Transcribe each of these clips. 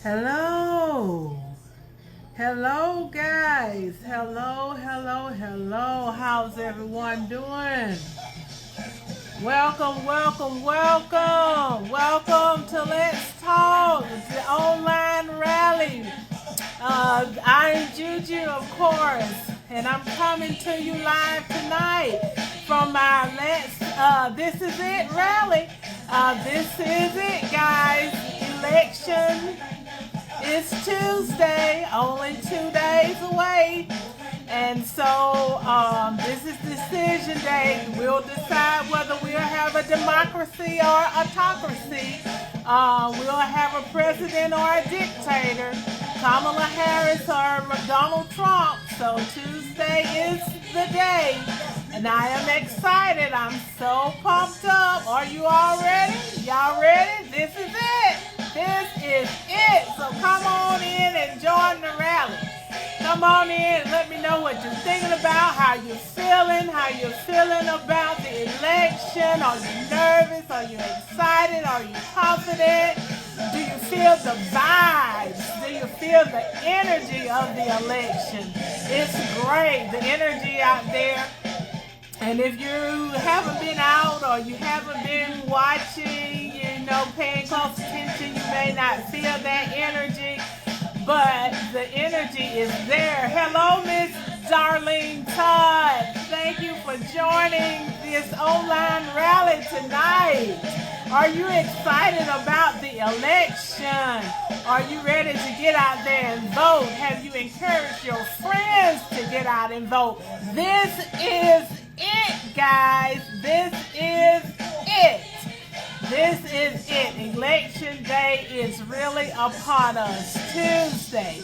Hello. Hello, guys. Hello. How's everyone doing? Welcome. Welcome to Let's Talk, the online rally. I'm Juju, of course, and I'm coming to you live tonight from my This Is It rally. This is it, guys. Election is Tuesday, only 2 days away. And so this is decision day. We'll decide whether we'll have a democracy or autocracy. We'll have a president or a dictator, Kamala Harris or Donald Trump. So Tuesday is the day. And I am excited. I'm so pumped up. Are you all ready? Y'all ready? This is it. This is it. So come on in and join the rally. Come on in and let me know what you're thinking about, how you're feeling about the election. Are you nervous? Are you excited? Are you confident? Do you feel the vibes? Do you feel the energy of the election? It's great, the energy out there. And if you haven't been out or you haven't been watching, paying close attention, you may not feel that energy, but the energy is there. Hello, Miss Darlene Todd. Thank you for joining this online rally tonight. Are you excited about the election? Are you ready to get out there and vote? Have you encouraged your friends to get out and vote? This is it, guys. This is it. This is it. Election day is really upon us. Tuesday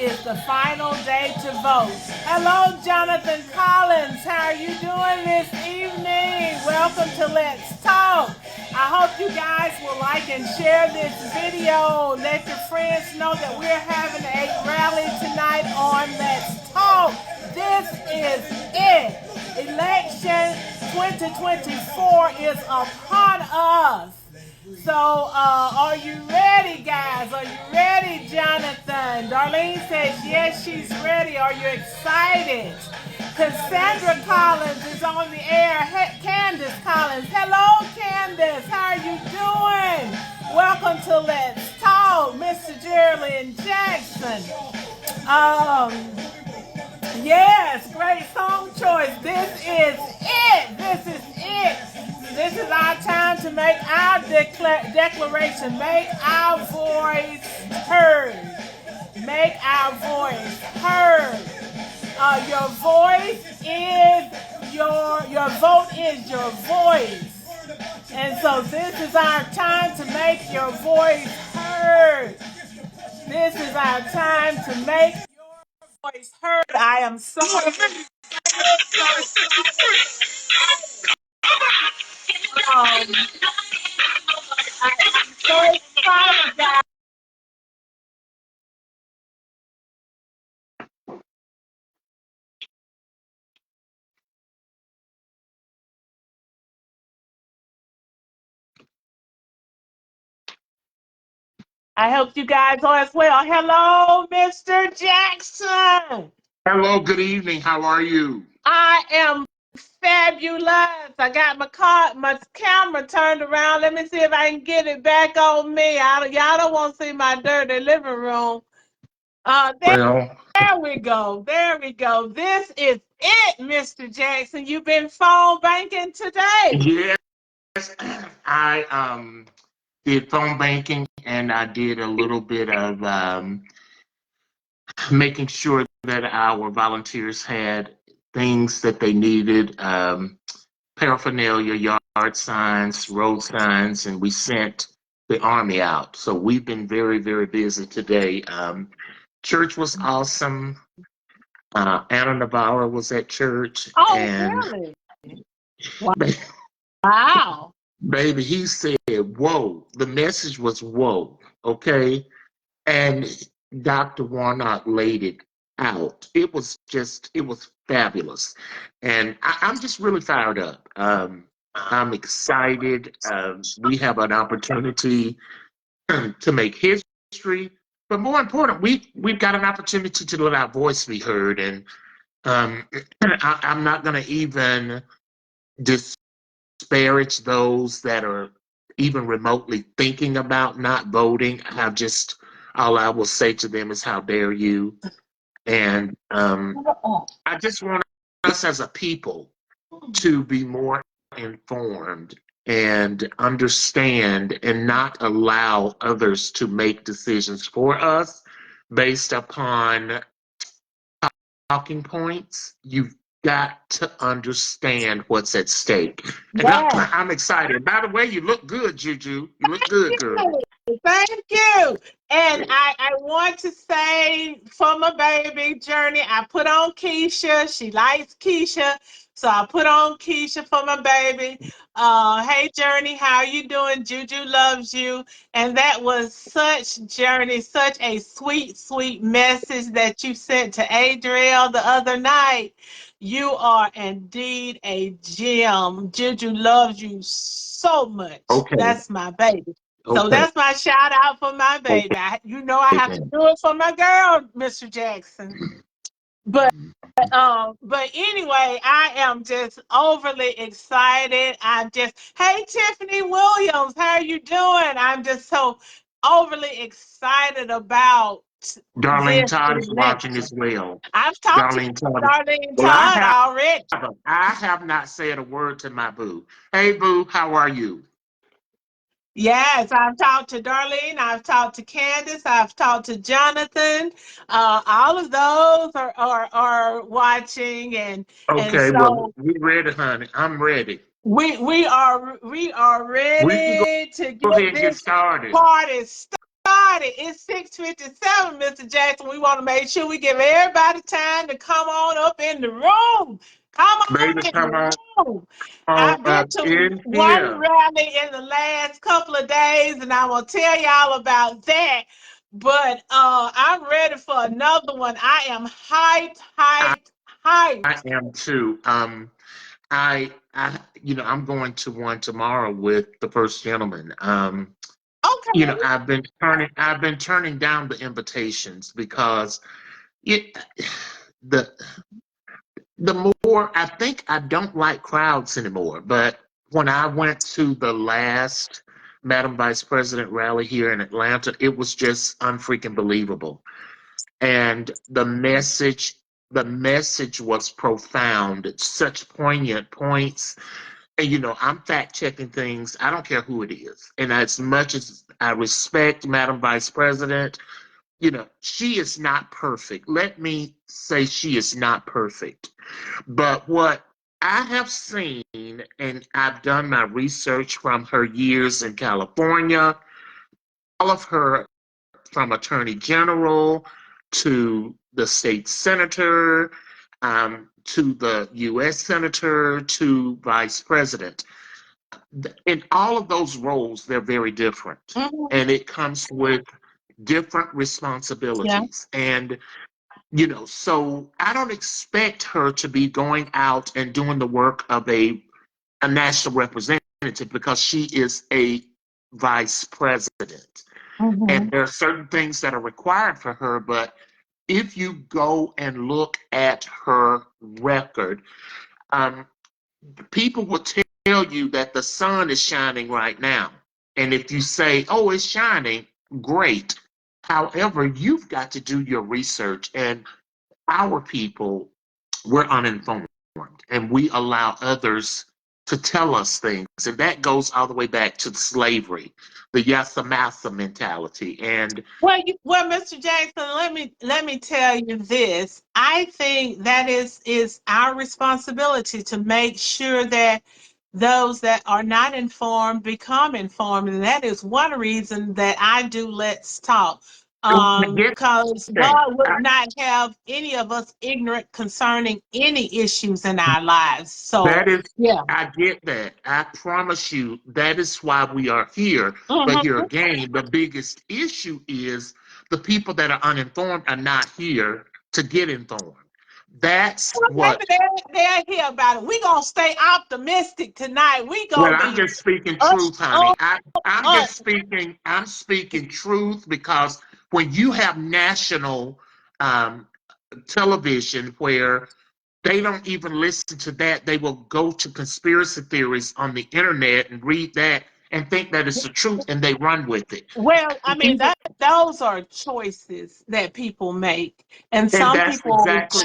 is the final day to vote. Hello, Jonathan Collins. How are you doing this evening? Welcome to Let's Talk. I hope you guys will like and share this video. Let your friends know that we're having a rally tonight on Let's Talk. This is it. Election 2024 is upon us. So, are you ready, guys? Are you ready, Jonathan? Darlene says, yes, she's ready. Are you excited? Cassandra Collins is on the air. Candace Collins. Hello, Candace. How are you doing? Welcome to Let's Talk, Mr. Geraldine Jackson. Yes, great song choice. This is it. This is our time to make our declaration, make our voice heard. Make our voice heard. Your voice is your vote is your voice. And so this is our time to make your voice heard. This is our time to make your voice heard. I am so excited. Guys. I hope you guys are as well. Hello, Mr. Jackson. Hello, good evening. How are you? I am fabulous. I got my camera turned around. Let me see if I can get it back on me. Y'all don't want to see my dirty living room. There, Well, there we go. There we go. This is it, Mr. Jackson. You've been phone banking today. yes, I did phone banking and I did a little bit of making sure that our volunteers had things that they needed, paraphernalia, yard signs, road signs, and we sent the army out. So we've been very, very busy today. Church was awesome. Anna Navarro was at church, Oh, and really? Wow. baby, he said, whoa. The message was whoa, okay? And Dr. Warnock laid it out. It was fabulous. And I'm just really fired up. I'm excited. We have an opportunity to make history. But more important, we've got an opportunity to let our voice be heard. And I'm not going to even disparage those that are even remotely thinking about not voting. All I will say to them is, how dare you? And I just want us as a people to be more informed and understand and not allow others to make decisions for us based upon talking points. You've got to understand what's at stake. And Yes. I'm excited. By the way, you look good, Juju. You look good, girl. Thank you. And I want to say for my baby Journey, I put on Keisha. She likes Keisha. So I put on Keisha for my baby. Hey Journey, how you doing? Juju loves you. And that was such Journey, such a sweet, sweet message that you sent to Adriel the other night. You are indeed a gem. Juju loves you so much. Okay. That's my baby. So Okay. that's my shout out for my baby. Okay. I have to do it for my girl, Mr. Jackson. But anyway, I am just overly excited. Hey Tiffany Williams, how are you doing? I'm just so overly excited about Darlene this Todd is watching election. as well. I've talked to Darlene Todd. Darlene Well, Todd already. I have not said a word to my boo. Hey, boo, how are you? Yes, I've talked to Darlene, I've talked to Candace, I've talked to Jonathan. All of those are watching, and Okay, so well, we ready, honey. I'm ready. we are We can ready to go ahead get and get this started. party started. It's 6:57, Mr. Jackson. We want to make sure we give everybody time to come on up in the room. Come on Baby, in come the room. on I've been up to in one here. rally in the last couple of days, and I will tell y'all about that. But I'm ready for another one. I am hyped. I am too. I'm going to one tomorrow with the first gentleman. Okay. I've been turning down the invitations because it, the more I think I don't like crowds anymore. But when I went to the last Madam Vice President rally here in Atlanta, it was just unfreaking believable. And the message was profound. It's such poignant points. And I'm fact checking things. I don't care who it is. And as much as I respect Madam Vice President, she is not perfect. Let me say she is not perfect. But what I have seen, and I've done my research from her years in California, all of her, from Attorney General to the state senator, to the U.S. senator, to vice president. In all of those roles, they're very different. Mhm. And it comes with different Yeah. responsibilities. And so I don't expect her to be going out and doing the work of a national representative because she is a vice president. And Mhm. there are certain things that are required for her, but if you go and look at her record, um, people will tell you that the sun is shining right now. And if you say, oh, it's shining, great. However, you've got to do your research. And our people, we're uninformed and we allow others to tell us things. And that goes all the way back to slavery, the Yasamasa mentality. And Well, Mr. Jackson, let me tell you this. I think that is our responsibility to make sure that those that are not informed become informed, and that is one reason that I do Let's Talk. get Because that. God would not have any of us ignorant concerning any issues in our lives. So, That is, yeah. I get that. I promise you, that is why we are here. But here Mhm. again, the biggest issue is the people that are uninformed are not here to get informed. That's Well, maybe what. they'll hear about it. We're going to stay optimistic tonight. We're Well, going to I'm be just speaking us, truth, honey. up, I'm up. just speaking. I'm speaking truth because when you have national um, television where they don't even listen to that, they will go to conspiracy theories on the internet and read that and think that it's the truth, and they run with it. Well, I mean, Even, those are choices that people make, and and some that's people exactly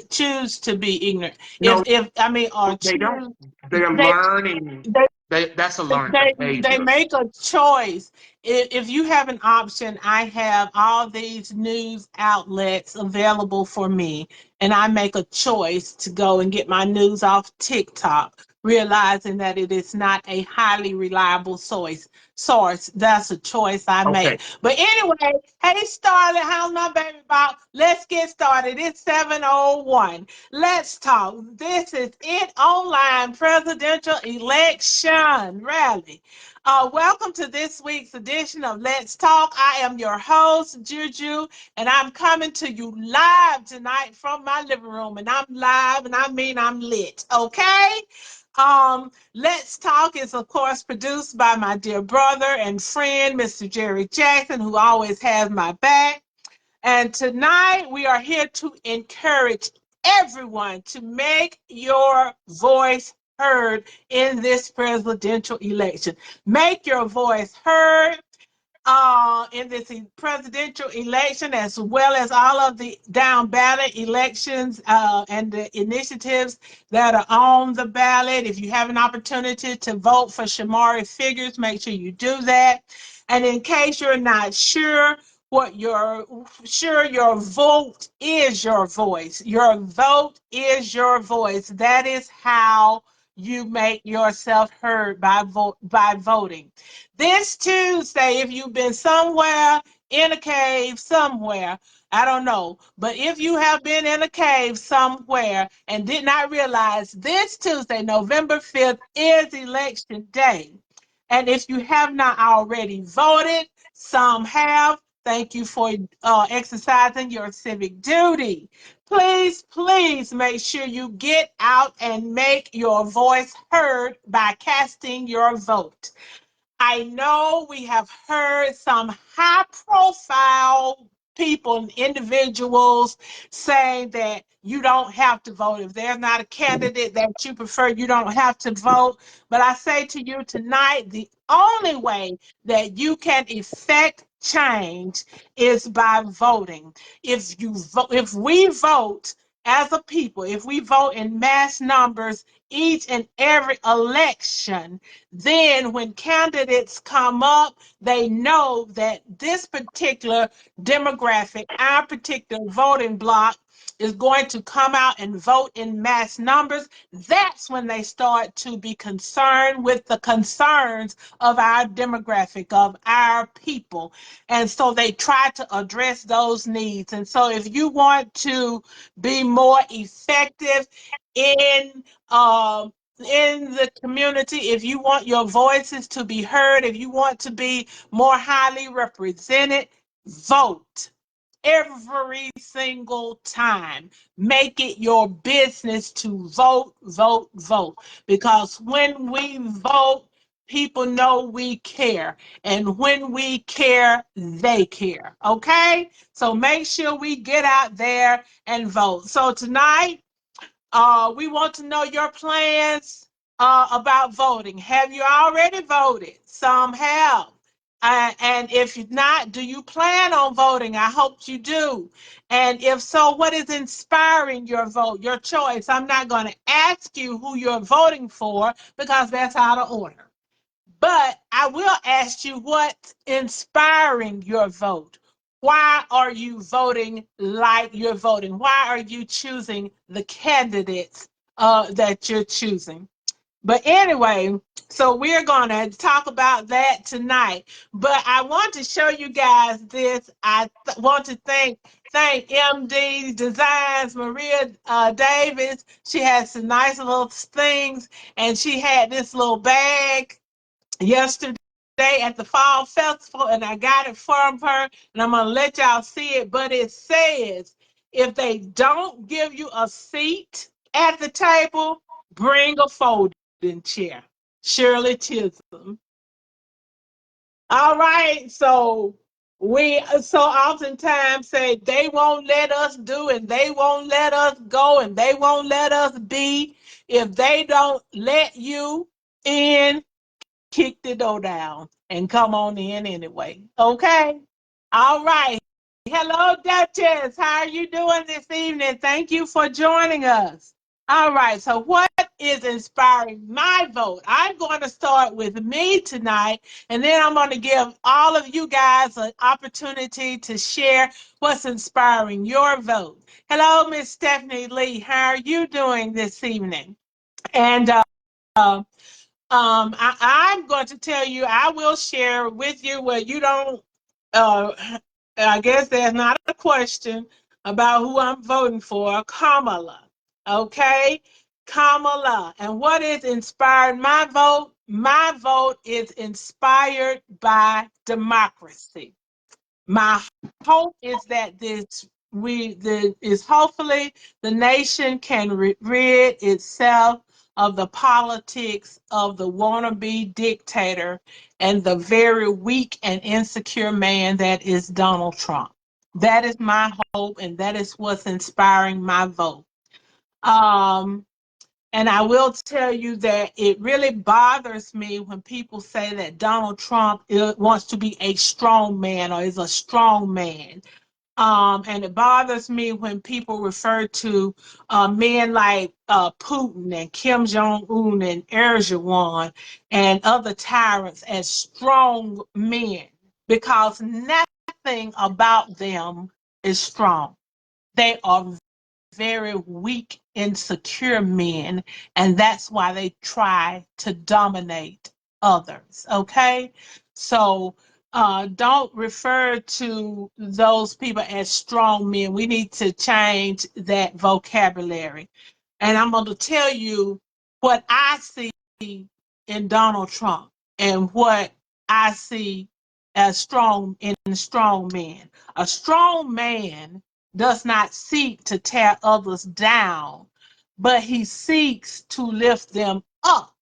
choose to be ignorant. no. If I mean, or They don't. choose They're they learning. they That's a learned they behavior. make a choice. If you have an option, I have all these news outlets available for me, and I make a choice to go and get my news off TikTok, realizing that it is not a highly reliable source. That's a choice I Okay. make. But anyway, hey Starlet, how's my baby Bob? Let's get started. It's 7:01. Let's talk. This is it online presidential election rally. Welcome to this week's edition of Let's Talk. I am your host, Juju, and I'm coming to you live tonight from my living room. And I'm live, and I mean I'm lit, okay? Let's Talk is, of course, produced by my dear brother and friend, Mr. Jerry Jackson, who always has my back. And tonight we are here to encourage everyone to make your voice heard in this presidential election. Make your voice heard in this presidential election, as well as all of the down ballot elections and the initiatives that are on the ballot. If you have an opportunity to vote for Shamari Figures, make sure you do that. And in case you're not sure, your vote is your voice. Your vote is your voice. That is how you make yourself heard by voting. This Tuesday, if you've been somewhere in a cave somewhere, I don't know, but if you have been in a cave somewhere and did not realize this Tuesday, November 5th, is election day. And if you have not already voted, some have. Thank you for exercising your civic duty. Please make sure you get out and make your voice heard by casting your vote. I know we have heard some high profile people, individuals saying that you don't have to vote. If there's not a candidate that you prefer, you don't have to vote. But I say to you tonight, the only way that you can effect change is by voting. If we vote as a people, if we vote in mass numbers each and every election, then when candidates come up, they know that this particular demographic, our particular voting block, is going to come out and vote in mass numbers. That's when they start to be concerned with the concerns of our demographic, of our people. And so they try to address those needs. And so if you want to be more effective in the community, if you want your voices to be heard, if you want to be more highly represented, vote every single time. Make it your business to vote. Because when we vote, people know we care. And when we care, they care. Okay? So make sure we get out there and vote. So tonight, we want to know your plans about voting. Have you already voted? Some have. And if not, do you plan on voting? I hope you do. And if so, what is inspiring your vote, your choice? I'm not going to ask you who you're voting for because that's out of order. But I will ask you what's inspiring your vote. Why are you voting like you're voting? Why are you choosing the candidates that you're choosing? But anyway, so we're going to talk about that tonight. But I want to show you guys this. I want to thank MD Designs, Maria Davis. She has some nice little things, and she had this little bag yesterday at the fall festival, and I got it from her, and I'm gonna let y'all see it. But it says, If they don't give you a seat at the table, bring a folding chair. Shirley Chisholm. All right, so we so oftentimes say they won't let us do and they won't let us go and they won't let us be. If they don't let you in, kick the door down and come on in anyway. Okay? All right. Hello, Duchess. How are you doing this evening? Thank you for joining us. All right. So, what is inspiring my vote? I'm going to start with me tonight, and then I'm going to give all of you guys an opportunity to share what's inspiring your vote. Hello, Miss Stephanie Lee. How are you doing this evening? And I'm going to tell you, I will share with you where you don't, uh, I guess there's not a question about who I'm voting for, Kamala. Okay? Kamala. And what is inspired my vote? My vote is inspired by democracy. My hope is that hopefully the nation can rid itself of the politics of the wannabe dictator and the very weak and insecure man that is Donald Trump. That is my hope, and that is what's inspiring my vote. And I will tell you that it really bothers me when people say that Donald Trump wants to be a strong man or is a strong man. And it bothers me when people refer to men like Putin and Kim Jong-un and Erdogan and other tyrants as strong men, because nothing about them is strong. They are very weak, insecure men, and that's why they try to dominate others. Okay, so don't refer to those people as strong men. We need to change that vocabulary. And I'm going to tell you what I see in Donald Trump and what I see as strong in strong men. A strong man does not seek to tear others down, but he seeks to lift them up.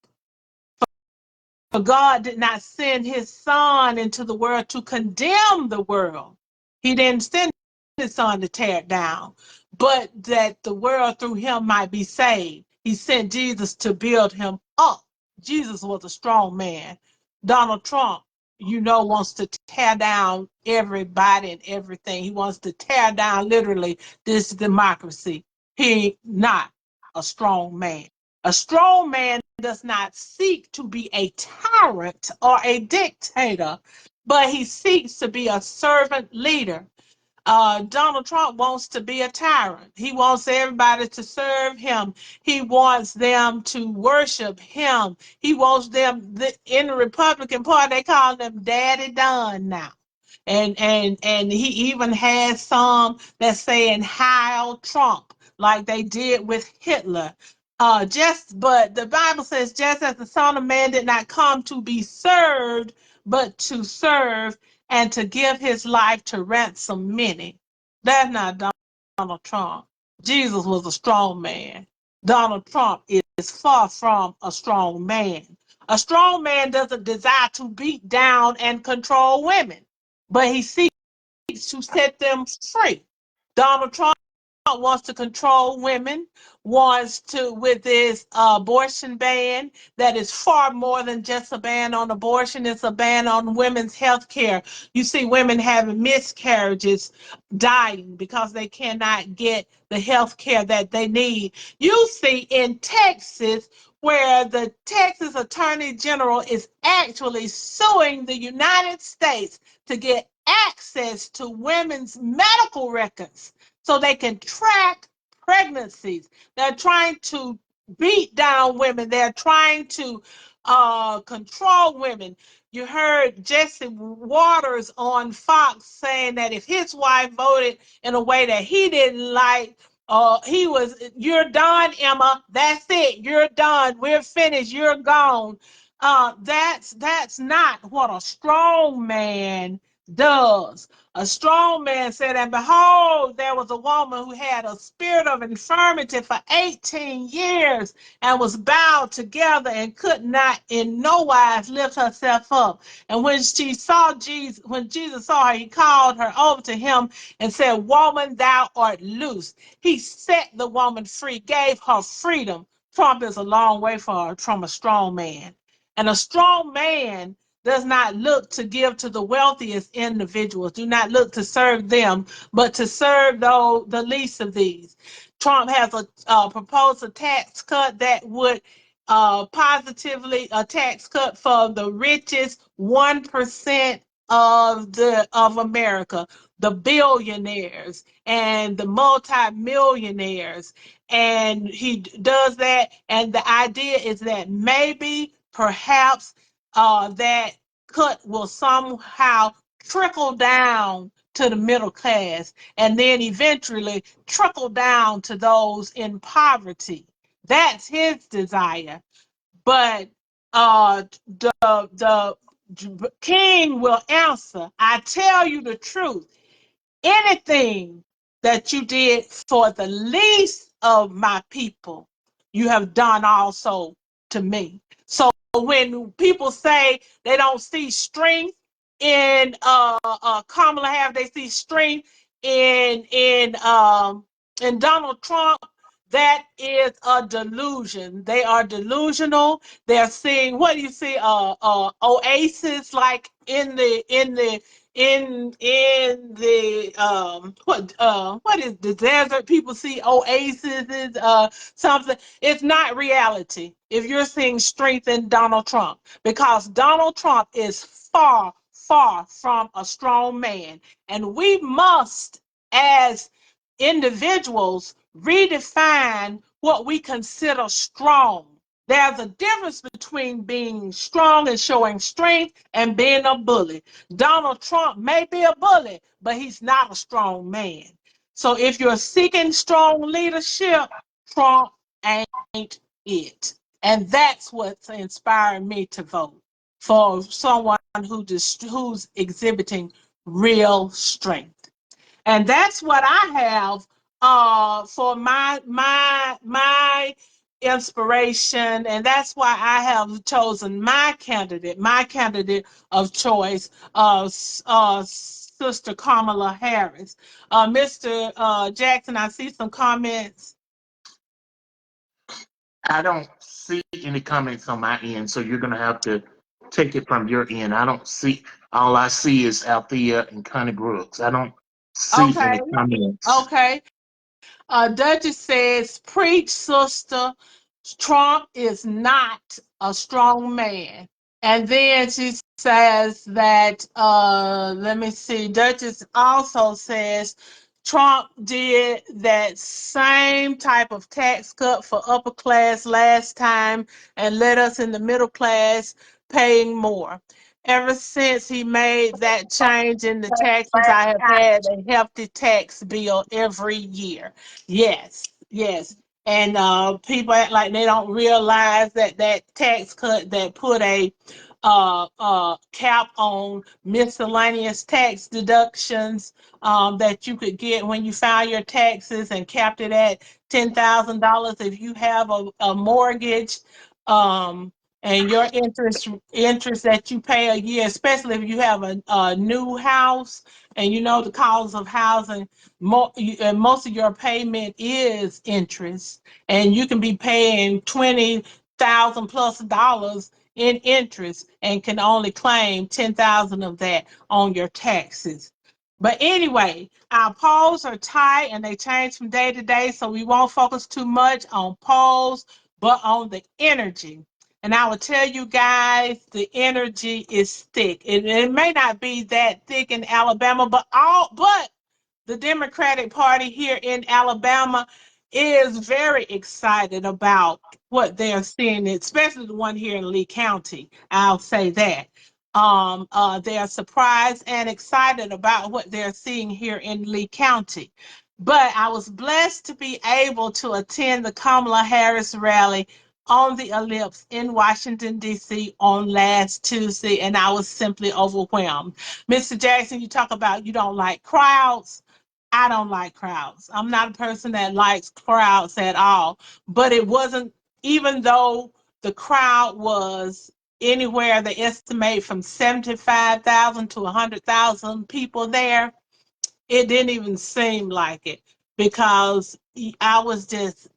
For God did not send his son into the world to condemn the world. He didn't send his son to tear it down, but that the world through him might be saved. He sent Jesus to build him up. Jesus was a strong man. Donald Trump, wants to tear down everybody and everything. He wants to tear down literally this democracy. He not a strong man. A strong man does not seek to be a tyrant or a dictator, but he seeks to be a servant leader. Donald Trump wants to be a tyrant. He wants everybody to serve him. He wants them to worship him. He wants them in the Republican Party. They call them Daddy Don now. And he even has some that's saying Heil Trump, like they did with Hitler. But the Bible says, just as the Son of Man did not come to be served, but to serve and to give his life to ransom many. That's not Donald Trump. Jesus was a strong man. Donald Trump is far from a strong man. A strong man doesn't desire to beat down and control women, but he seeks to set them free. Donald Trump wants to control women, wants to, with this abortion ban that is far more than just a ban on abortion, it's a ban on women's health care. You see women having miscarriages, dying because they cannot get the health care that they need. You see in Texas, where the Texas Attorney General is actually suing the United States to get access to women's medical records so they can track pregnancies. They're trying to beat down women. They're trying to control women. You heard Jesse Waters on Fox saying that if his wife voted in a way that he didn't like, you're done, Emma. That's it. You're done. We're finished. You're gone. That's not what a strong man does. A strong man said, and behold, there was a woman who had a spirit of infirmity for 18 years and was bowed together and could not in no wise lift herself up. And when Jesus saw her, he called her over to him and said, Woman, thou art loose. He set the woman free, gave her freedom. Trump is a long way from a strong man. And a strong man does not look to give to the wealthiest individuals, do not look to serve them, but to serve the least of these. Trump has proposed a tax cut that would positively a tax cut for the richest 1% of America, the billionaires and the multi-millionaires. And he does that, and the idea is that maybe, perhaps, that cut will somehow trickle down to the middle class and then eventually trickle down to those in poverty. That's his desire. But the king will answer, I tell you the truth. Anything that you did for the least of my people, you have done also to me. So when people say they don't see strength in Kamala Harris, they see strength in Donald Trump. That is a delusion. They are delusional. They're seeing, what do you see? Oasis, like in the what is the desert? People see oases, something. It's not reality if you're seeing strength in Donald Trump, because Donald Trump is far from a strong man, and we must, as individuals, redefine what we consider strong. There's a difference between being strong and showing strength and being a bully. Donald Trump may be a bully, but he's not a strong man. So if you're seeking strong leadership, Trump ain't it. And that's what's inspired me to vote for someone who's exhibiting real strength. And that's what I have for my inspiration, and that's why I have chosen my candidate of choice, Sister Kamala Harris. Mr. Jackson, I see some comments. I don't see any comments on my end, so you're going to have to take it from your end. I don't see, all I see is Althea and Connie Brooks. I don't see any comments. Okay. Duchess says, preach, sister. Trump is not a strong man. And then she says that, let me see, Duchess also says Trump did that same type of tax cut for upper class last time and let us in the middle class paying more. Ever since he made that change in the taxes, I have had a hefty tax bill every year. Yes, yes. And people act like they don't realize that that tax cut that put a cap on miscellaneous tax deductions that you could get when you file your taxes, and capped it at $10,000 if you have a mortgage, and your interest that you pay a year, especially if you have a new house and you know the cost of housing, most of your payment is interest, and you can be paying $20,000 plus in interest and can only claim 10,000 of that on your taxes. But anyway, our polls are tight and they change from day to day, so we won't focus too much on polls, but on the energy. And I will tell you guys, the energy is thick. It may not be that thick in Alabama, but the Democratic Party here in Alabama is very excited about what they're seeing, especially the one here in Lee County. I'll say that. They are surprised and excited about what they're seeing here in Lee County. But I was blessed to be able to attend the Kamala Harris rally on the Ellipse in Washington, D.C. on last Tuesday, and I was simply overwhelmed. Mr. Jackson, you talk about you don't like crowds. I don't like crowds. I'm not a person that likes crowds at all. But it wasn't, even though the crowd was anywhere, they estimate from 75,000 to 100,000 people there, it didn't even seem like it because I was just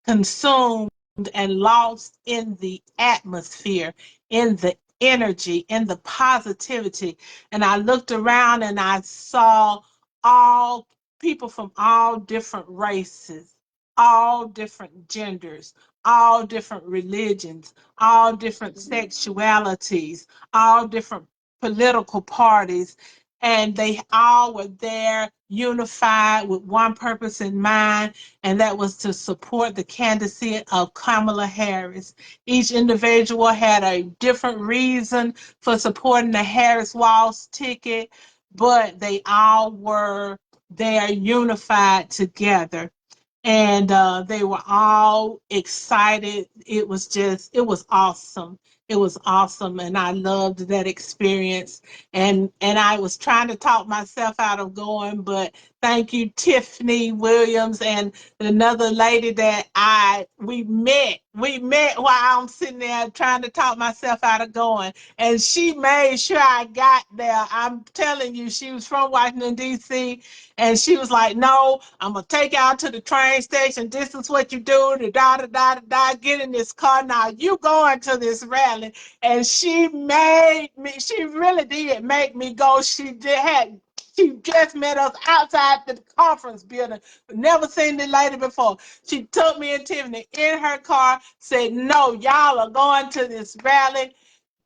consumed and lost in the atmosphere, in the energy, in the positivity. And I looked around and I saw all people from all different races, all different genders, all different religions, all different sexualities, all different political parties, and they all were there unified with one purpose in mind, and that was to support the candidacy of Kamala Harris. Each individual had a different reason for supporting the Harris-Walz ticket, but they all were there unified together. And they were all excited. It was awesome. It was awesome, and I loved that experience. And I was trying to talk myself out of going, but thank you, Tiffany Williams, and another lady that we met. We met while I'm sitting there trying to talk myself out of going, and she made sure I got there. I'm telling you, she was from Washington, D.C., and she was like, "No, I'm gonna take y'all to the train station. This is what you do. Da da da da da. Get in this car now. You going to this rally?" And she made me. She really did make me go. She just met us outside the conference building. Never seen the lady before. She took me and Tiffany in her car. Said, "No, y'all are going to this rally.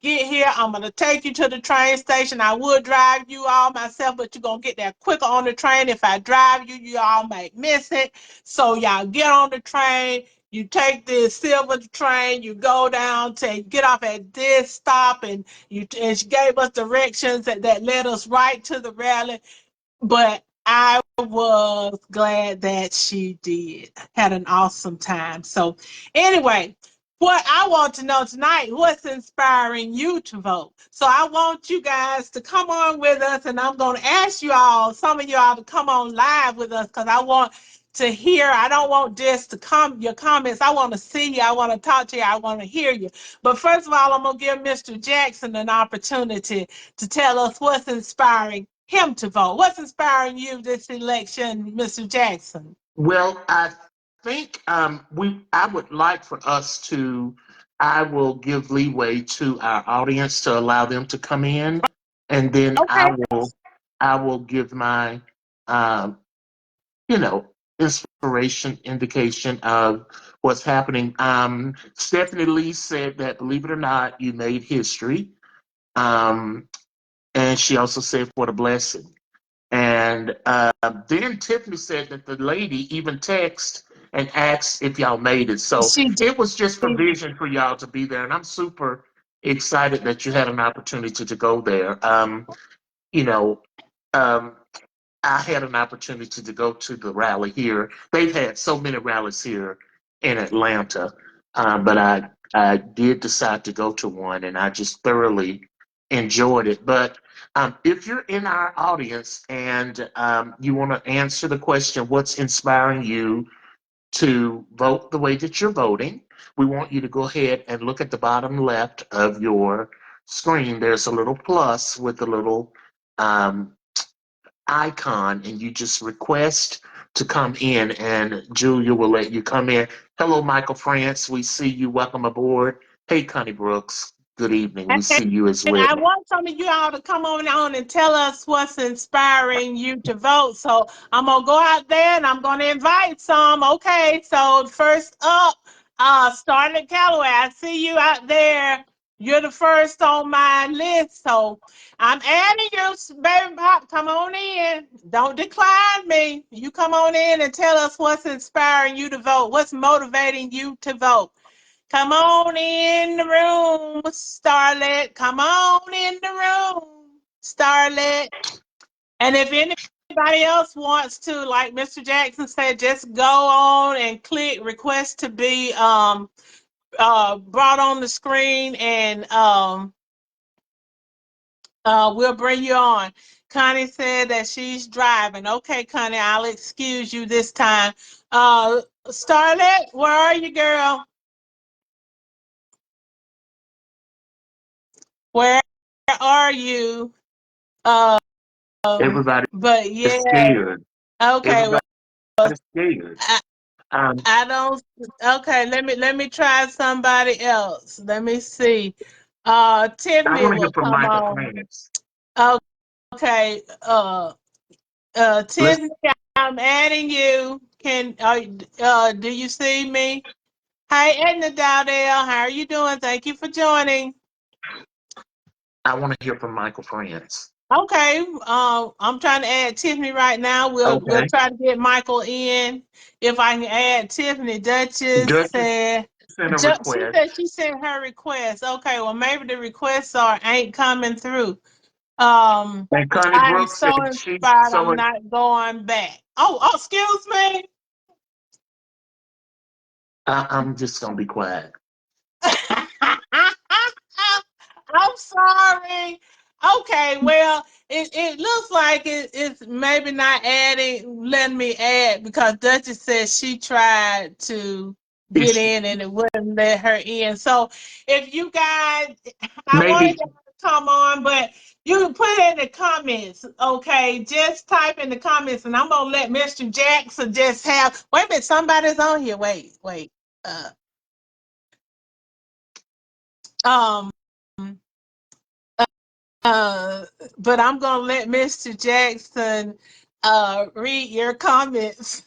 Get here. I'm going to take you to the train station. I would drive you all myself, but you're going to get there quicker on the train. If I drive you, you all might miss it. So y'all get on the train. You take the silver train. You go down to get off at this stop, and she gave us directions that led us right to the rally. But I was glad that she did. Had an awesome time. So anyway, what I want to know tonight, what's inspiring you to vote? So I want you guys to come on with us, and I'm going to ask you all, some of you all, to come on live with us, because I want to hear. I don't want just your comments. I want to see you. I want to talk to you. I want to hear you. But first of all, I'm going to give Mr. Jackson an opportunity to tell us what's inspiring him to vote. What's inspiring you this election, Mr. Jackson? Well, I think I would like for us to. I will give leeway to our audience to allow them to come in, and then Okay. I will give my um, inspiration indication of what's happening. Stephanie Lee said that, believe it or not, you made history. Um, and she also said, what a blessing. And then Tiffany said that the lady even texted and asked if y'all made it. So She did. it was just provision for y'all to be there. And I'm super excited that you had an opportunity to go there. You know, um, I had an opportunity to go to the rally here. They've had so many rallies here in Atlanta, but I did decide to go to one, and I just thoroughly enjoyed it. But if you're in our audience and you want to answer the question, what's inspiring you to vote the way that you're voting, we want you to go ahead and look at the bottom left of your screen. There's a little plus with a little um, icon, and you just request to come in, and Julia will let you come in. Hello, Michael France. We see you. Welcome aboard. Hey, Connie Brooks. Good evening. We see you as And well. I want some of you all to come on and tell us what's inspiring you to vote. So I'm going to go out there and I'm going to invite some. Okay, so first up, Starlet Calloway. I see you out there. You're the first on my list. So I'm adding you, baby pop. Come on in. Don't decline me. You come on in and tell us what's inspiring you to vote. What's motivating you to vote? Come on in the room, Starlet. Come on in the room, Starlet. And if anybody else wants to, like Mr. Jackson said, just go on and click request to be brought on the screen, and we'll bring you on. Connie said that she's driving. Okay, Connie, I'll excuse you this time. Starlet, where are you, girl? Where are you? Um, Everybody but is yeah, scared. okay. Well, Everybody's scared. I, Um, I don't. Okay, let me try somebody else. Let me see. I Tiffany want to hear will from come Michael on. France. Okay. Let's. Tiffany, I'm adding you. Do you see me? Hi, Edna Dowdell. How are you doing? Thank you for joining. I want to hear from Michael France. Okay. I'm trying to add Tiffany right now. We'll Okay. try to get Michael in. If I can add Tiffany, Duchess Duchess said. sent a She request. said she sent her request. Okay, well maybe the requests ain't coming through. And Connie I'm Brooks so said she's inspired. so. I'm not going back. Oh, excuse me. I'm just gonna be quiet. I'm sorry. Okay, well, it looks like it's maybe not letting me add because Duchess said she tried to get It's in and it wouldn't let her in. So if you guys, I wanted maybe y'all to come on, but you can put it in the comments, okay? Just type in the comments, and I'm gonna let Mr. Jackson just have. Wait a minute, somebody's on here. Wait. Uh, um. Uh, but I'm gonna let Mr. Jackson read your comments.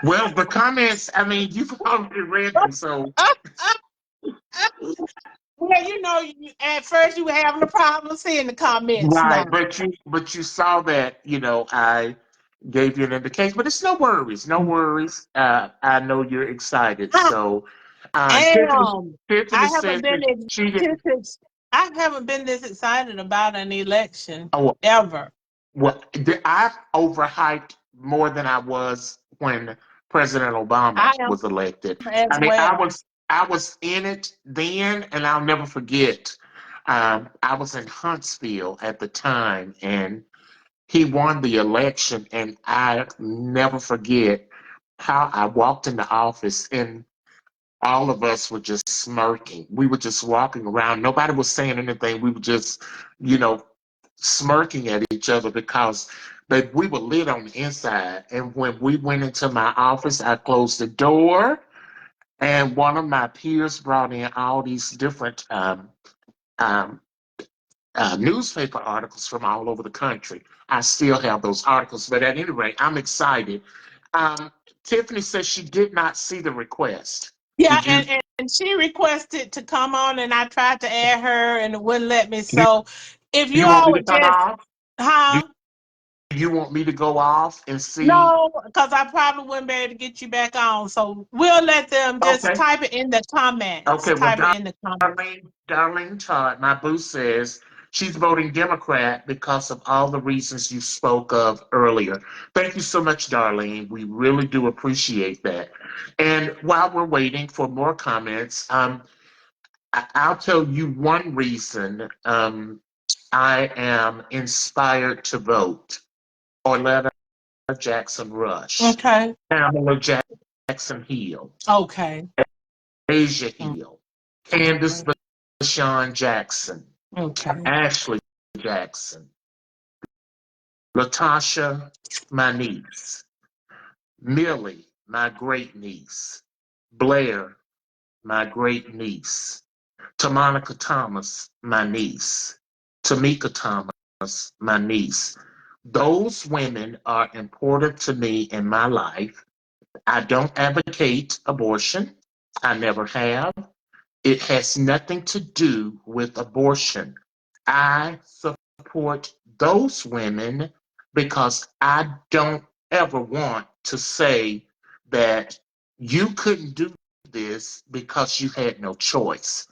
well, the comments. I mean, you've already read them, so Well, at first you were having a problem seeing the comments right. now. But you saw that. I gave you an indication. But it's no worries. No worries. I know you're excited. So, Tiffany. Damn, Tiffany I haven't said been that she didn't. I haven't been this excited about an election Oh, ever. well, I overhyped more than I was when President Obama I am was elected. as I mean, I well. was I was in it then, and I'll never forget. I was in Huntsville at the time, and he won the election, and I never forget how I walked in the office, and all of us were just smirking. We were just walking around. Nobody was saying anything. We were just, you know, smirking at each other because we were lit on the inside. And when we went into my office, I closed the door, and one of my peers brought in all these different um, newspaper articles from all over the country. I still have those articles, but at any rate, I'm excited. Um, Tiffany says she did not see the request. Yeah, Did you? and she requested to come on, and I tried to add her, and it wouldn't let me. You, So, if you you want all me to would come just, off? Do huh? you want me to go off and see? No, because I probably wouldn't be able to get you back on. So we'll let them just Okay. type it in the comments. Okay. Well, Type it in the comments. Darlene Todd, my boo says she's voting Democrat because of all the reasons you spoke of earlier. Thank you so much, Darlene. We really do appreciate that. And while we're waiting for more comments, I'll tell you one reason I am inspired to vote. Orletta Jackson Rush, Okay. Pamela Jackson Hill, Okay. Asia Hill, Candace LaShawn Jackson, Okay. Ashley Jackson, Latasha, my niece, Millie, my great niece, Blair, my great niece, Tamonica Thomas, my niece, Tamika Thomas, my niece. Those women are important to me in my life. I don't advocate abortion. I never have. It has nothing to do with abortion. I support those women because I don't ever want to say that you couldn't do this because you had no choice.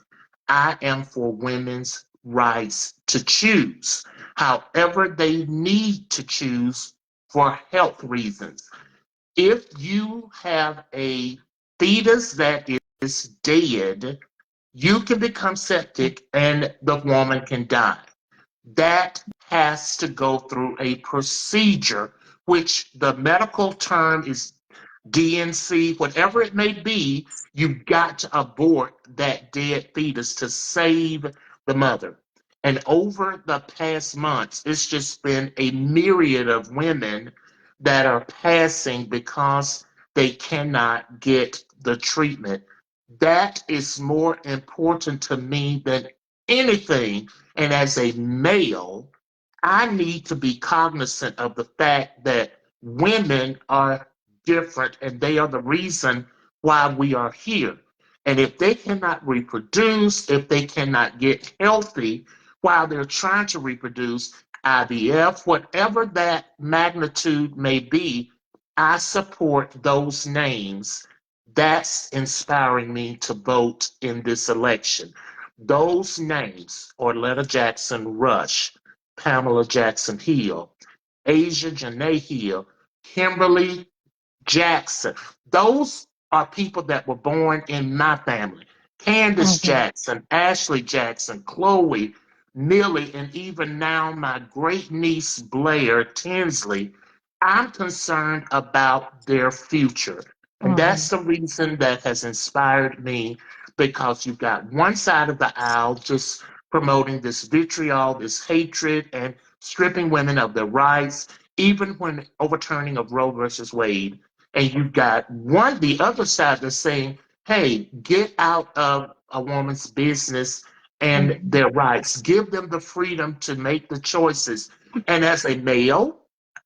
I am for women's rights to choose, however, they need to choose for health reasons. If you have a fetus that is dead, you can become septic and the woman can die. That has to go through a procedure, which the medical term is DNC, whatever it may be. You've got to abort that dead fetus to save the mother. And over the past months, it's just been a myriad of women that are passing because they cannot get the treatment. That is more important to me than anything. And as a male, I need to be cognizant of the fact that women are different and they are the reason why we are here. And if they cannot reproduce, if they cannot get healthy while they're trying to reproduce, IVF, whatever that magnitude may be, I support those names. That's inspiring me to vote in this election. Those names: Orletta Jackson Rush, Pamela Jackson Hill, Asia Janae Hill, Kimberly Jackson. Those are people that were born in my family. Candace Mhm. Jackson, Ashley Jackson, Chloe, Millie, and even now my great niece Blair Tinsley. I'm concerned about their future. And that's Mhm. the reason that has inspired me, because you've got one side of the aisle just promoting this vitriol, this hatred, and stripping women of their rights, even when overturning of Roe versus Wade. And you've got the other side that's saying, hey, get out of a woman's business and Mhm. their rights. Give them the freedom to make the choices. And as a male,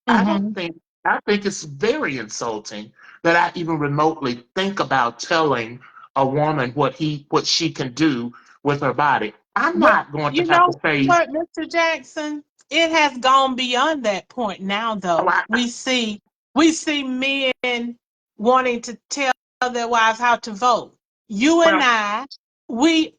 I don't Mhm. think, I think it's very insulting that I even remotely think about telling a woman what she can do with her body. I'm But not going to you have know to say, what, Mr. Jackson? It has gone beyond that point now, oh, though. We see men wanting to tell their wives how to vote. You and well, I, we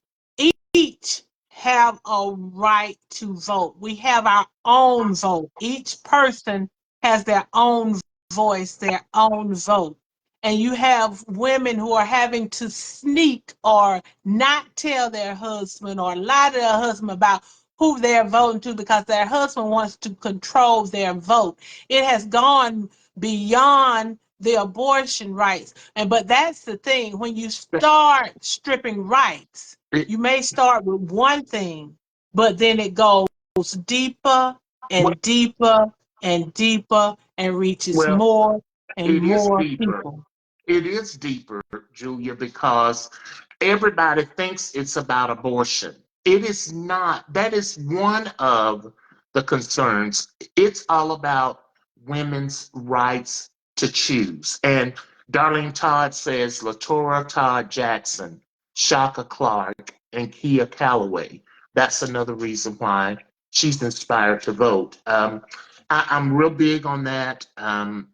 each have a right to vote. We have our own vote. Each person has their own voice, their own vote. And you have women who are having to sneak or not tell their husband or lie to their husband about who they're voting to because their husband wants to control their vote. It has gone beyond the abortion rights. But that's the thing. When you start stripping rights, it, you may start with one thing, but then it goes deeper well, and deeper and deeper and reaches well, more and it is more deeper. people. It is deeper, Julia, because everybody thinks it's about abortion. It is not. That is one of the concerns. It's all about women's rights to choose. And Darlene Todd says Latora Todd Jackson, Shaka Clark, and Kia Calloway. That's another reason why she's inspired to vote. I'm real big on that. I'm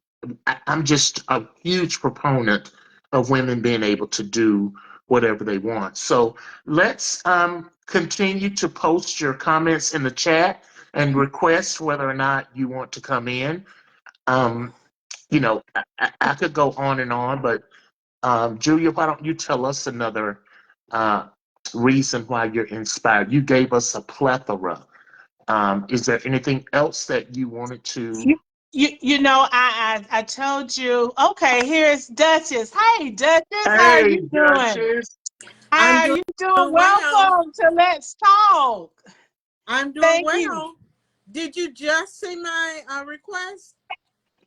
just a huge proponent of women being able to do whatever they want. So let's continue to post your comments in the chat and request whether or not you want to come in. Um, I could go on and on, but Julia, why don't you tell us another uh, reason why you're inspired? You gave us a plethora. Is there anything else that you wanted to? I told you. Okay, here's Duchess. Hey, Duchess, how are Hey, you doing? Duchess. How I'm are doing you doing? well. Welcome to Let's Talk. I'm doing Thank you. well. Did you just see my request?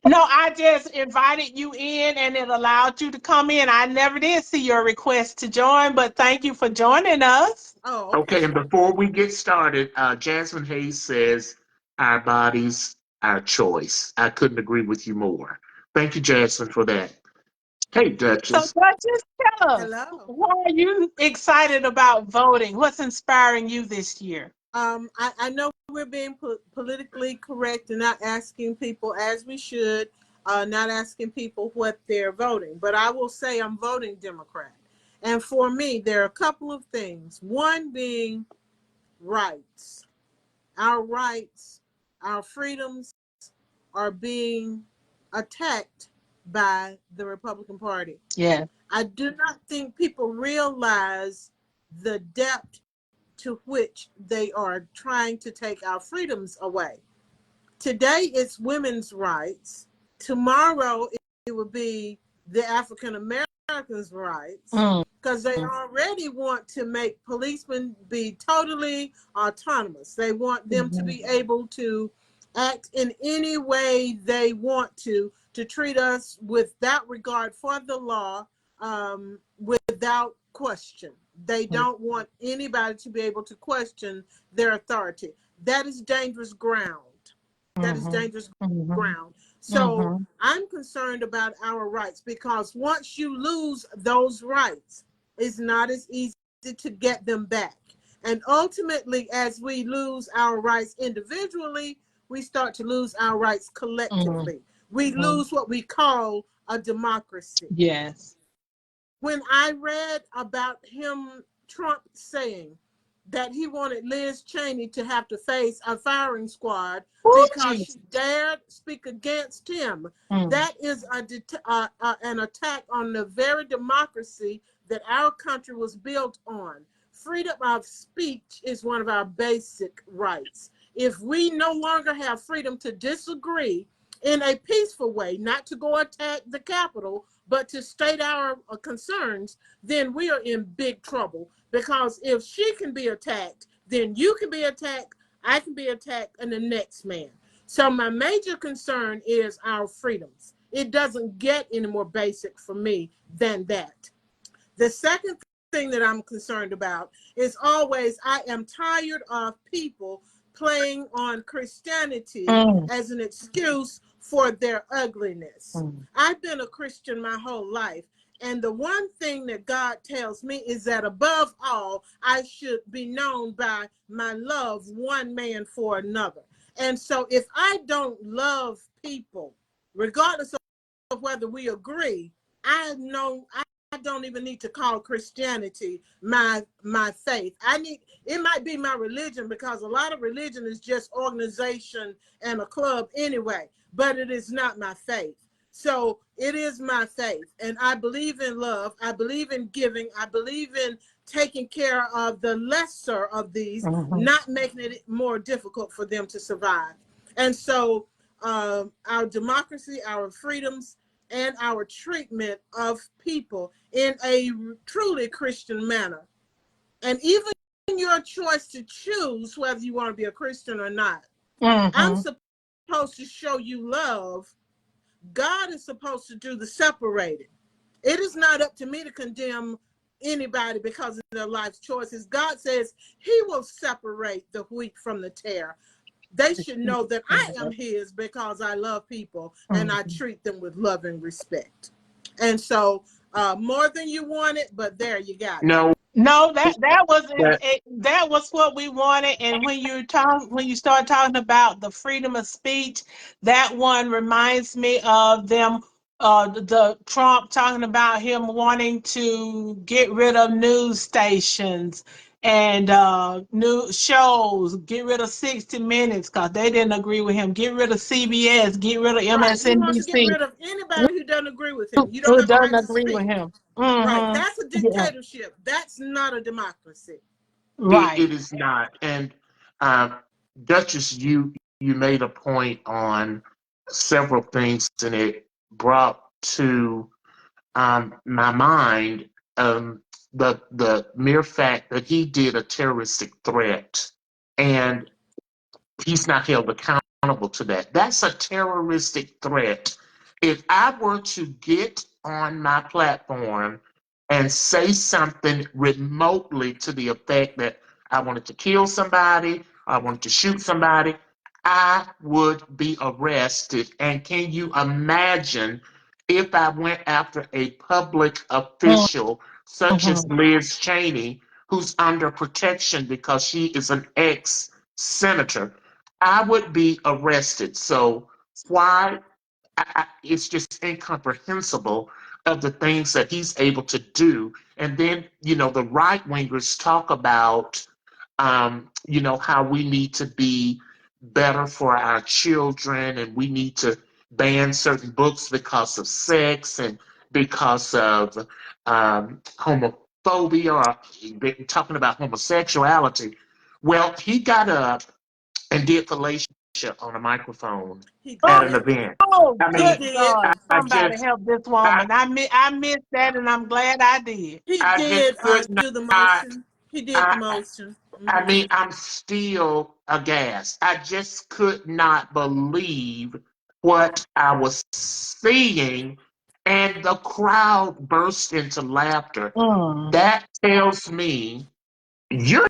No, I just invited you in and it allowed you to come in. I never did see your request to join, but thank you for joining us. Oh, Okay, okay. and before we get started, Jasmine Hayes says, our bodies, our choice. I couldn't agree with you more. Thank you, Jasmine, for that. Hey, So, Duchess. Duchess, tell us, Hello. why are you excited about voting? What's inspiring you this year? I know we're being politically correct and not asking people as we should, not asking people what they're voting. But I will say I'm voting Democrat. And for me, there are a couple of things. One being rights. Our rights, our freedoms are being attacked by the Republican Party. Yeah. I do not think people realize the depth to which they are trying to take our freedoms away. Today it's women's rights. Tomorrow it will be the African Americans' rights, because they already want to make policemen be totally autonomous. They want them to be able to act in any way they want to treat us without regard for the law, without question. They don't want anybody to be able to question their authority. That is dangerous ground. That is dangerous ground. So I'm concerned about our rights, because once you lose those rights, it's not as easy to get them back. And ultimately, as we lose our rights individually, we start to lose our rights collectively. We lose what we call a democracy. Yes. When I read about Trump saying that he wanted Liz Cheney to have to face a firing squad because she dared speak against him, that is an attack on the very democracy that our country was built on. Freedom of speech is one of our basic rights. If we no longer have freedom to disagree in a peaceful way, not to go attack the Capitol, but to state our concerns, then we are in big trouble. Because if she can be attacked, then you can be attacked, I can be attacked, and the next man. So my major concern is our freedoms. It doesn't get any more basic for me than that. The second thing that I'm concerned about is always, I am tired of people playing on Christianity as an excuse for their ugliness. I've been a Christian my whole life. And the one thing that God tells me is that above all, I should be known by my love one man for another. And so if I don't love people, regardless of whether we agree, I don't even need to call Christianity my faith. It might be my religion, because a lot of religion is just organization and a club anyway, but it is not my faith. So it is my faith, and I believe in love. I believe in giving. I believe in taking care of the lesser of these, not making it more difficult for them to survive. And so our democracy, our freedoms, and our treatment of people in a truly Christian manner. And even your choice to choose whether you want to be a Christian or not. I'm supposed to show you love. God is supposed to do the separating. It is not up to me to condemn anybody because of their life's choices. God says he will separate the wheat from the tare. They should know that I am his because I love people and I treat them with love and respect. And so more than you wanted, but there you got it. No, that was what we wanted. And when you start talking about the freedom of speech, that one reminds me of them, the Trump talking about him wanting to get rid of news stations and new shows, get rid of 60 Minutes because they didn't agree with him, get rid of CBS, get rid of MSNBC. He wants to get rid of anybody who doesn't agree with him. You don't Who have the right doesn't to agree speak. with him. Right, that's a dictatorship. That's not a democracy. Right. It is not. And Duchess, you made a point on several things, and it brought to my mind the mere fact that he did a terroristic threat, and he's not held accountable to that. That's a terroristic threat. If I were to get on my platform and say something remotely to the effect that I wanted to kill somebody, I wanted to shoot somebody, I would be arrested. And can you imagine if I went after a public official such as Liz Cheney, who's under protection because she is an ex-senator? I would be arrested. So why? It's just incomprehensible of the things that he's able to do. And then, the right wingers talk about, how we need to be better for our children and we need to ban certain books because of sex and because of homophobia or talking about homosexuality. Well, he got up and did fellatio on a microphone He at Oh, an did. event. oh, I He mean, good did. God. I Somebody just, help this I, woman. I missed that, and I'm glad I did. He I did just could do the not. motion. He did the I, motion. I mean, I'm still aghast. I just could not believe what I was seeing, and the crowd burst into laughter. Mm. That tells me you're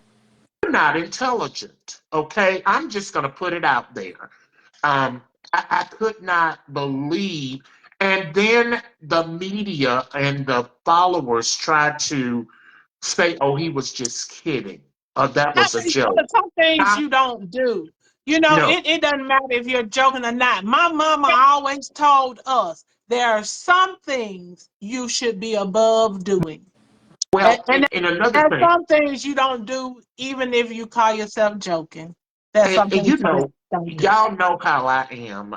not intelligent, okay? I'm just going to put it out there. Um, I could not believe. And then the media and the followers tried to say, oh, he was just kidding. That was a joke. Some things I, you don't do. You know, no. it doesn't matter if you're joking or not. My mama always told us there are some things you should be above doing. Well, And and another there's thing, some things you don't do, even if you call yourself joking. There's some and things you you just know, don't do. y'all know how I am.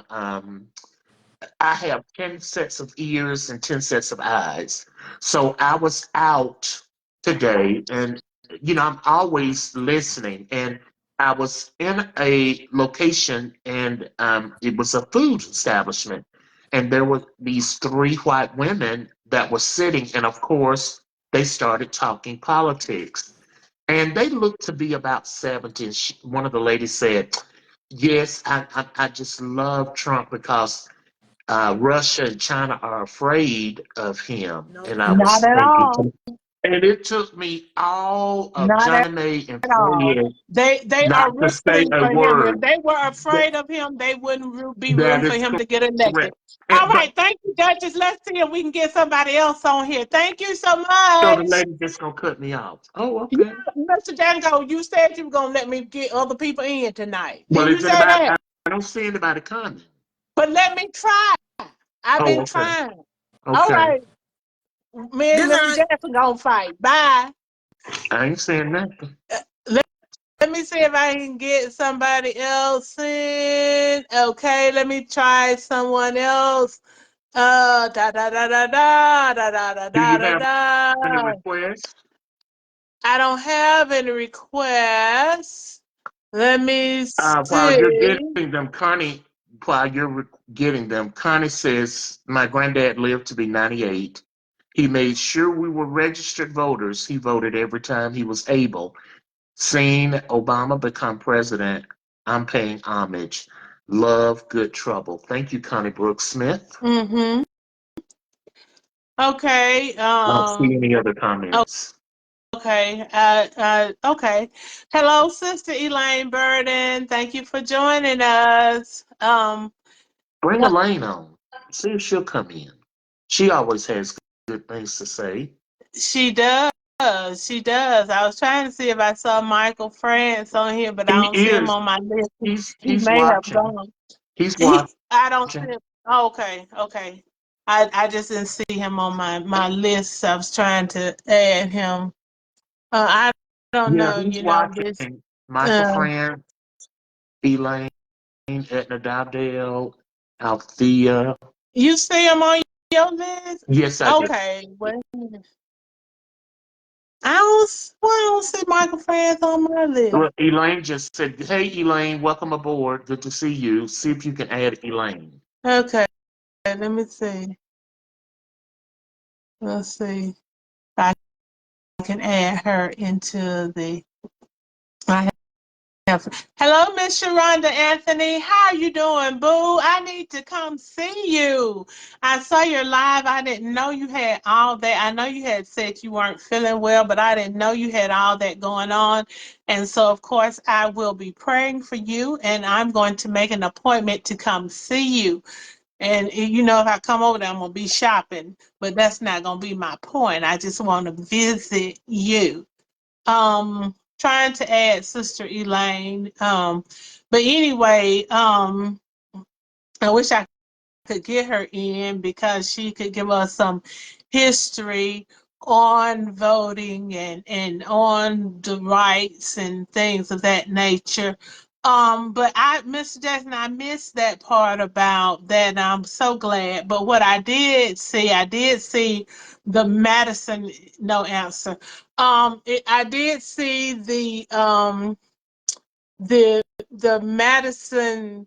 I have 10 sets of ears and 10 sets of eyes. So I was out today and, I'm always listening. And I was in a location and it was a food establishment. And there were these three white women that were sitting. And of course, they started talking politics. And they looked to be about 70. One of the ladies said, yes, I just love Trump because Russia and China are afraid of him. No, And they I are. Not was at thinking, all. and it took me all of Not Johnny Mae and at all. Fred They are not to say rooting a for him. If word. they were afraid of him, they wouldn't be That rooting for is him to get elected. correct. All But right, thank you, Duchess. Let's see if we can get somebody else on here. Thank you so so the much. lady just gonna cut me off. Oh, Yeah, okay. Mr. Django, you said you were gonna let me get other people in tonight. Well, Didn't you is say anybody? that? I don't see anybody coming. But let me try. I've Oh, been okay. trying. All Okay. right, me and Good Mr. night. Jackson gonna fight. Bye. I ain't saying nothing. Let, let me see if I can get somebody else in. Okay, let me try someone else. Da da da da da da da Do da you da have any da. requests? I don't have any requests. Let me While you're see. getting them, Connie, while you're getting them, Connie says, my granddad lived to be 98. He made sure we were registered voters. He voted every time he was able. Seeing Obama become president, I'm paying homage. Love, good trouble. Thank you, Connie Brooks Smith. Mm-hmm. Okay. I don't see any other comments. Okay. Okay. Hello, Sister Elaine Burden. Thank you for joining us. Bring Elaine on. See if she'll come in. She always has good things to say. She does. She does. I was trying to see if I saw Michael France on here, but I He don't see him is. on my list. He He's may have watching. gone. He's watching. I don't see him. Oh, okay, okay. I just didn't see him on my list. I was trying to add him. I don't Yeah, know, he's this. watching. Michael Uh, France, Elaine, Edna Dowdell, Althea. you see him on your list? Yes, I do. Okay. Well, I don't see Michael France on my list. Well, Elaine just said, hey, Elaine, welcome aboard. Good to see you. See if you can add Elaine. Okay, let me see. Let's see if I can add her into the. I have. Hello, Miss Sharonda Anthony. How are you doing, boo? I need to come see you. I saw your live. I didn't know you had all that. I know you had said you weren't feeling well, but I didn't know you had all that going on. And so, of course, I will be praying for you, and I'm going to make an appointment to come see you. And if I come over there, I'm gonna be shopping, but that's not gonna be my point. I just want to visit you. Trying to add Sister Elaine. But anyway, I wish I could get her in because she could give us some history on voting and on the rights and things of that nature. But Mr. Jackson, I missed that part about that. I'm so glad. But what I did see the Madison, no answer. I did see the the Madison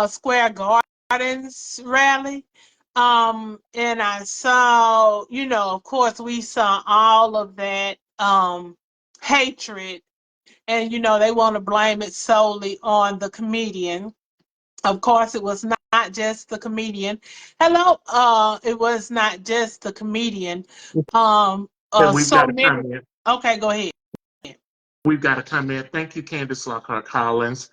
Square Gardens rally. And I saw, of course, we saw all of that hatred, and they want to blame it solely on the comedian. Of course, it was not just the comedian. Hello, it was not just the comedian. And we've So got a many. comment. Okay, go ahead. We've got a comment. Thank you, Candace Lockhart Collins.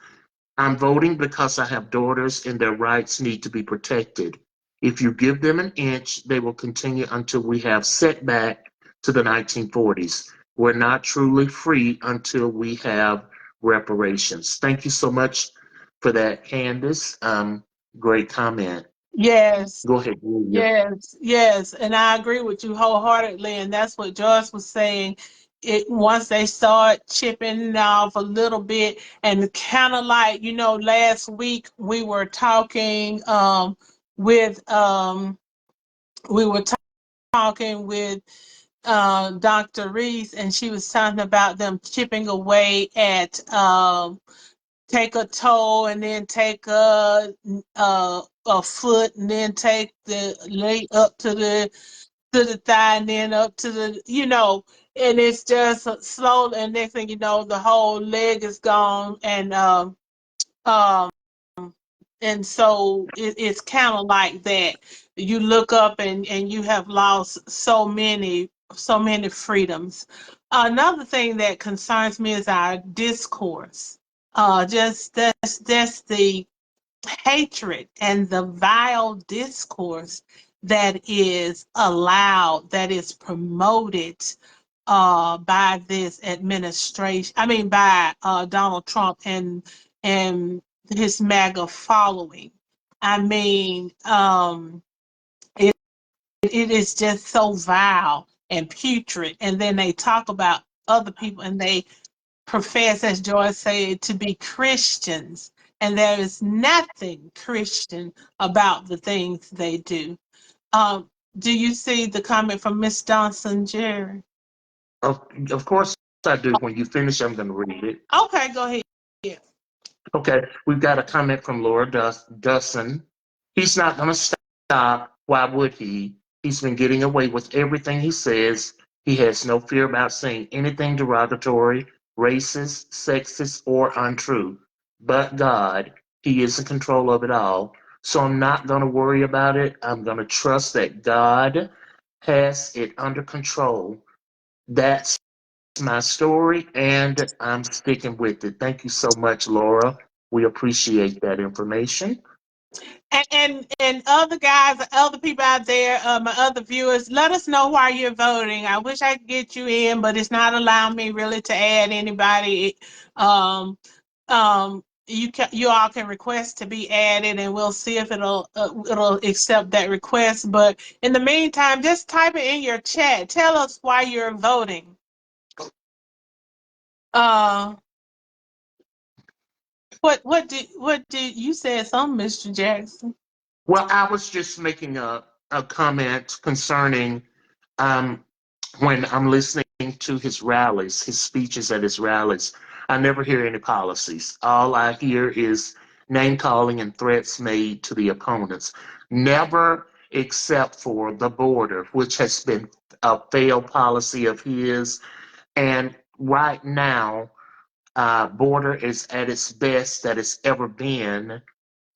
I'm voting because I have daughters and their rights need to be protected. If you give them an inch, they will continue until we have set back to the 1940s. We're not truly free until we have reparations. Thank you so much for that, Candace. Great comment. Yes. Go ahead, Julia. Yes, yes, and I agree with you wholeheartedly, and that's what Joyce was saying. Once they start chipping off a little bit, and kind of like, last week we were talking with we were talking with Dr. Reese, and she was talking about them chipping away at take a toe and then take a foot and then take the leg up to the thigh and then up to the and it's just slow, and next thing you know the whole leg is gone, um and so it's kind of like that. You look up and you have lost so many freedoms. Another thing that concerns me is our discourse. Just that's the hatred and the vile discourse that is allowed, that is promoted by this administration. I mean, by Donald Trump and his MAGA following. I mean, it it is just so vile and putrid. And then they talk about other people, and they profess, as Joyce said, to be Christians, and there is nothing Christian about the things they do. Um, do you see the comment from Miss Johnson, Jerry? Of course I do. When you finish, I'm going to read it. Okay, go ahead. Yeah. Okay, we've got a comment from Laura Dusson. He's not going to stop. Why would he? He's been getting away with everything he says. He has no fear about saying anything derogatory, racist, sexist, or untrue. But God, he is in control of it all. So I'm not going to worry about it. I'm going to trust that God has it under control. That's my story, and I'm sticking with it. Thank you so much, Laura. We appreciate that information. And other guys, other people out there, my other viewers, let us know why you're voting. I wish I could get you in, but it's not allowing me really to add anybody. You all can request to be added, and we'll see if it'll accept that request. But in the meantime, just type it in your chat. Tell us why you're voting. What did you say something, Mr. Jackson? Well, I was just making a comment concerning when I'm listening to his rallies, his speeches at his rallies. I never hear any policies. All I hear is name calling and threats made to the opponents. Never except for the border, which has been a failed policy of his. And right now, border is at its best that it's ever been,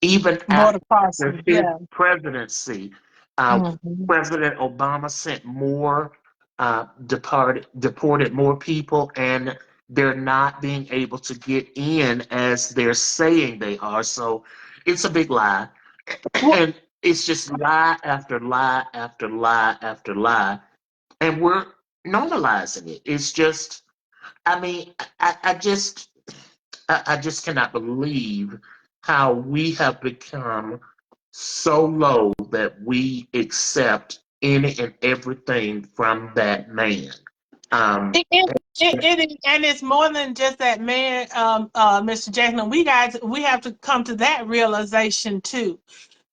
even Border after crossing, his yeah. presidency. Mhm. President Obama sent more, deported more people, and they're not being able to get in as they're saying they are. So it's a big lie. And it's just lie after lie after lie after lie. And we're normalizing it. It's just, I mean, I just cannot believe how we have become so low that we accept any and everything from that man. And It is, and it's more than just that man, Mr. Jackson. We have to come to that realization too,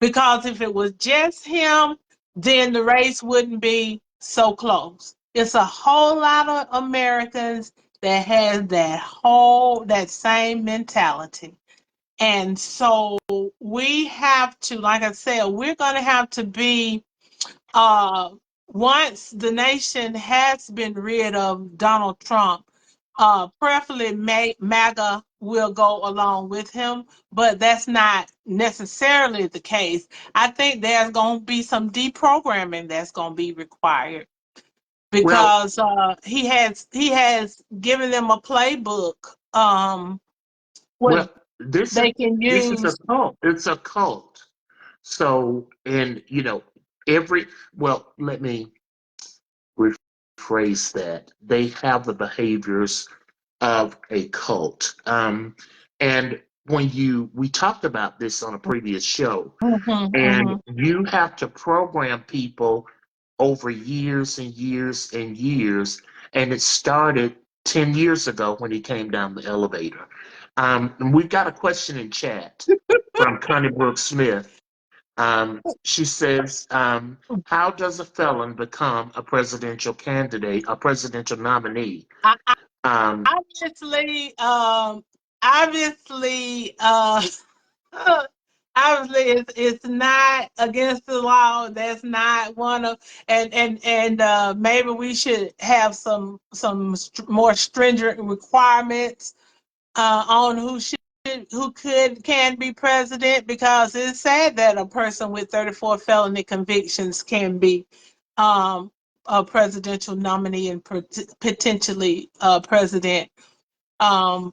because if it was just him, then the race wouldn't be so close. It's a whole lot of Americans that has that same mentality. And so we have to, like I said, we're going to have to be, uh, once the nation has been rid of Donald Trump, preferably MAGA will go along with him, but that's not necessarily the case. I think there's going to be some deprogramming that's going to be required Well, because he has given them a playbook, what well, this is they can this is a use. cult. It's a cult. So, and every well, let me rephrase that. They have the behaviors of a cult. And we talked about this on a previous show, Mhm, and mhm. you have to program people over years and years and years. And it started 10 years ago when he came down the elevator. And we've got a question in chat from Connie Brooks Smith. She says, how does a felon become a presidential candidate, a presidential nominee? I, Um, obviously, obviously, obviously, it's not against the law. That's not one of, and maybe we should have some more stringent requirements on who can be president, because it's sad that a person with 34 felony convictions can be um, a presidential nominee and potentially president. But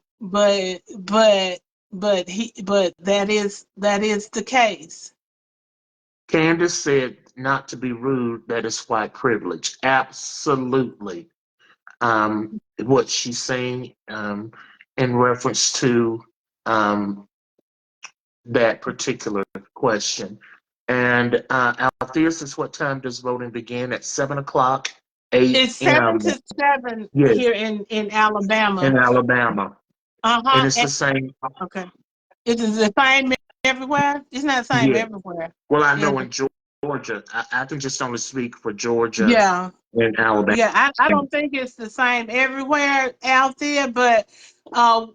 that is the case. Candace said, not to be rude, that is white privilege. Absolutely. What she's saying in reference to um, that particular question. And Althea says, what time does voting begin? At 7 o'clock It's seven a.m. to seven Yes, here in Alabama. in Alabama. And Uh-huh. it's the same. Okay. It is the same everywhere. It's not the same Yeah. everywhere. Well, I know And in Georgia, I can just only speak for Georgia yeah, and Alabama. yeah. I don't think it's the same everywhere out there, but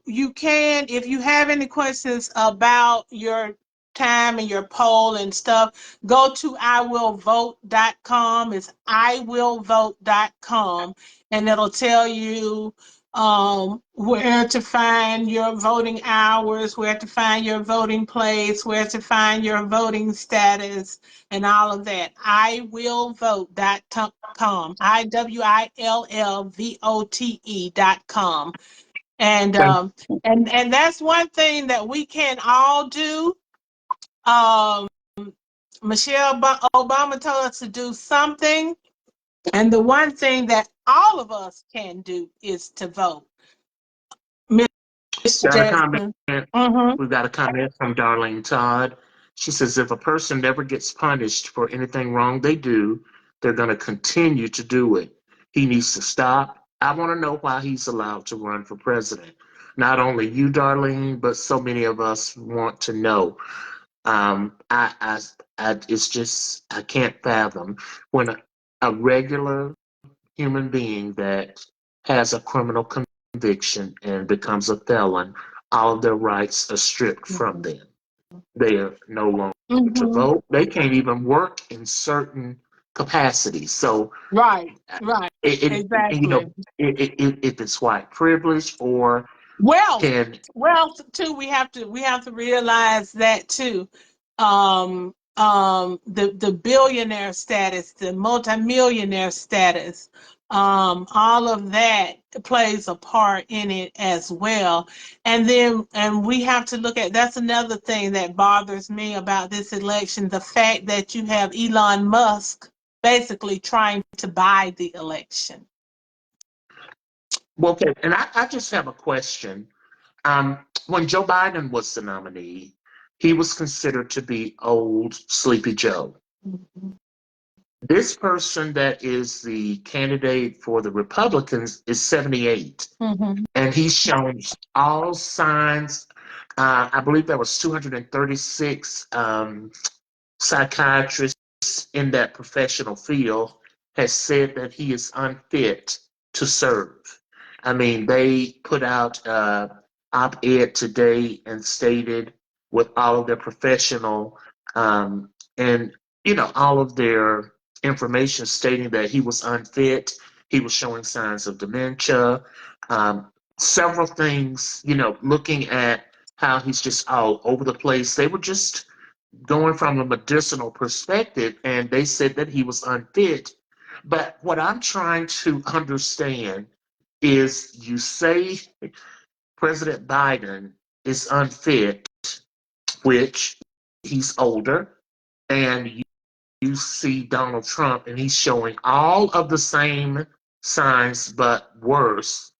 you can, if you have any questions about your time and your poll and stuff, go to iwillvote.com. It's iwillvote.com, and it'll tell you where to find your voting hours, where to find your voting place, where to find your voting status, and all of that. iwillvote.com. iwillvote.com. And that's one thing that we can all do. Um, Michelle Obama told us to do something, and the one thing that all of us can do is to vote. Mr. Got a comment. Jackson. Mm-hmm. We've got a comment from Darlene Todd. She says, if a person never gets punished for anything wrong they do, they're going to continue to do it. He needs to stop. I want to know why he's allowed to run for president. Not only you, Darlene, but so many of us want to know. It's just, I can't fathom when a regular human being that has a criminal conviction and becomes a felon, all of their rights are stripped from them. They are no longer to Mm-hmm. vote. They can't even work in certain capacities. So, Right, right, you know, exactly. if it's white privilege or Well, can too, we have to realize that too. The billionaire status, the multimillionaire status, all of that plays a part in it as well. And we have to look at, that's another thing that bothers me about this election, the fact that you have Elon Musk basically trying to buy the election. well, okay, and I just have a question. When Joe Biden was the nominee, he was considered to be old Sleepy Joe. This person that is the candidate for the Republicans is 78, and he's shown all signs. I believe there was 236 psychiatrists in that professional field has said that he is unfit to serve. I mean, they put out op-ed today and stated with all of their professional and all of their information stating that he was unfit. He was showing signs of dementia. Several things, looking at how he's just all over the place. They were just going from a medicinal perspective, and they said that he was unfit. But what I'm trying to understand is you say President Biden is unfit, which he's older, and you see Donald Trump, and he's showing all of the same signs, but worse.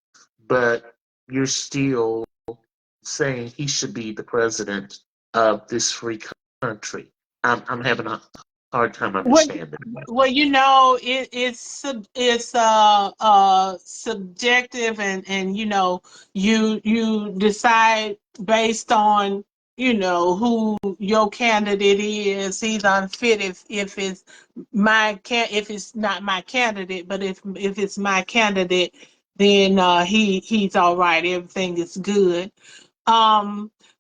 But you're still saying he should be the president of this free country. I'm having a hard time understanding that. Well, it's subjective, and you decide based on who your candidate is. He's unfit if it's not my candidate, but if it's my candidate, then he's all right. Everything is good.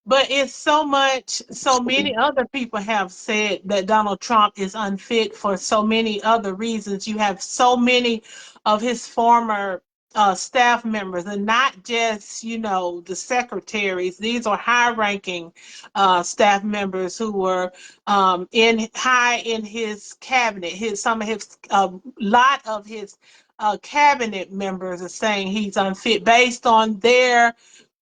But it's so many other people have said that Donald Trump is unfit for so many other reasons. You have so many of his former staff members, and not just, the secretaries. These are high-ranking staff members who were high in his cabinet. Lot of his cabinet members are saying he's unfit based on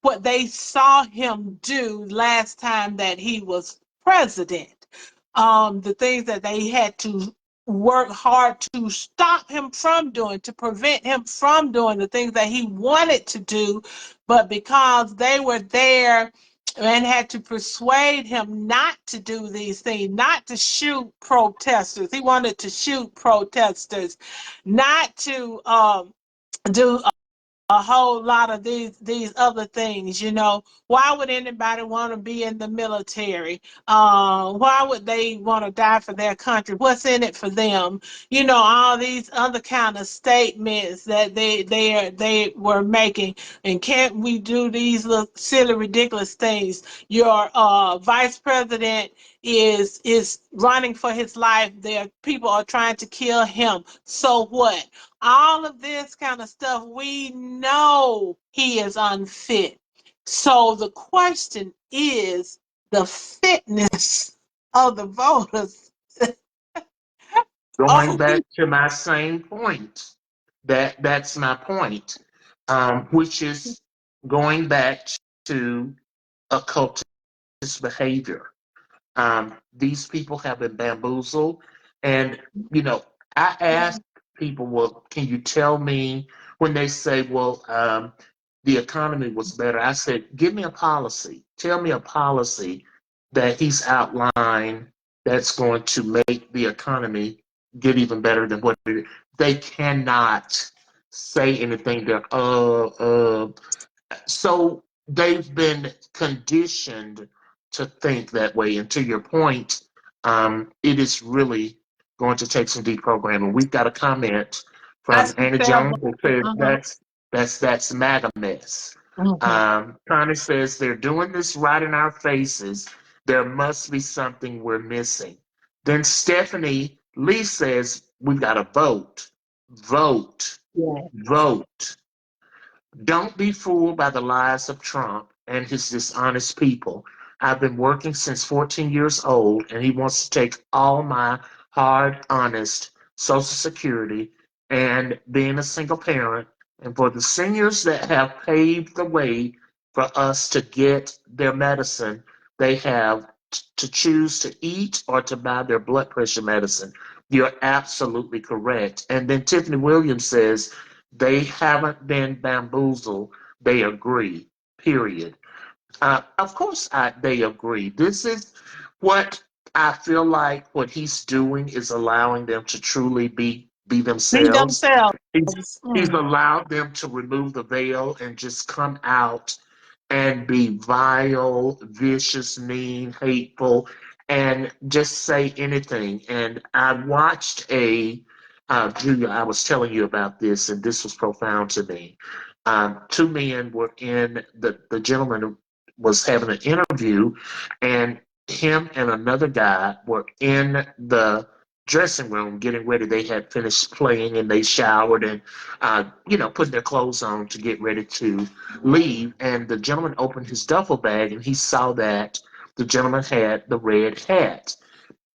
what they saw him do last time that he was president. The things that they had to work hard to stop him from doing, to prevent him from doing the things that he wanted to do, but because they were there and had to persuade him not to do these things, not to shoot protesters. He wanted to shoot protesters, not to do a whole lot of these other things. Why would anybody want to be in the military? Why would they want to die for their country? What's in it for them? All these other kind of statements that they were making. And can't we do these little silly, ridiculous things? Your vice president is running for his life. People are trying to kill him. So what? All of this kind of stuff, we know he is unfit. So the question is the fitness of the voters. Going back to my same point, that's my point, which is going back to occultist behavior. These people have been bamboozled, and I ask people, well, can you tell me when they say, well, the economy was better? I said, give me a policy. Tell me a policy that he's outlined that's going to make the economy get even better than what it is. They cannot say anything. So they've been conditioned to think that way. And to your point, it is really going to take some deprogramming. We've got a comment from Anna Jones that says that's MAGA mess. Connie says they're doing this right in our faces. There must be something we're missing. Then Stephanie Lee says we've got to vote. Vote. Don't be fooled by the lies of Trump and his dishonest people. I've been working since 14 years old, and he wants to take all my hard, honest Social Security and being a single parent. And for the seniors that have paved the way for us to get their medicine, they have to choose to eat or to buy their blood pressure medicine. You're absolutely correct. And then Tiffany Williams says, they haven't been bamboozled. They agree, period. Of course, they agree. This is what I feel like what he's doing is allowing them to truly be Be themselves. themselves. He's allowed them to remove the veil and just come out and be vile, vicious, mean, hateful, and just say anything. And I watched Julia, I was telling you about this, and this was profound to me. Two men were the gentleman was having an interview, and him and another guy were in the dressing room getting ready. They had finished playing and they showered and, putting their clothes on to get ready to leave. And the gentleman opened his duffel bag and he saw that the gentleman had the red hat.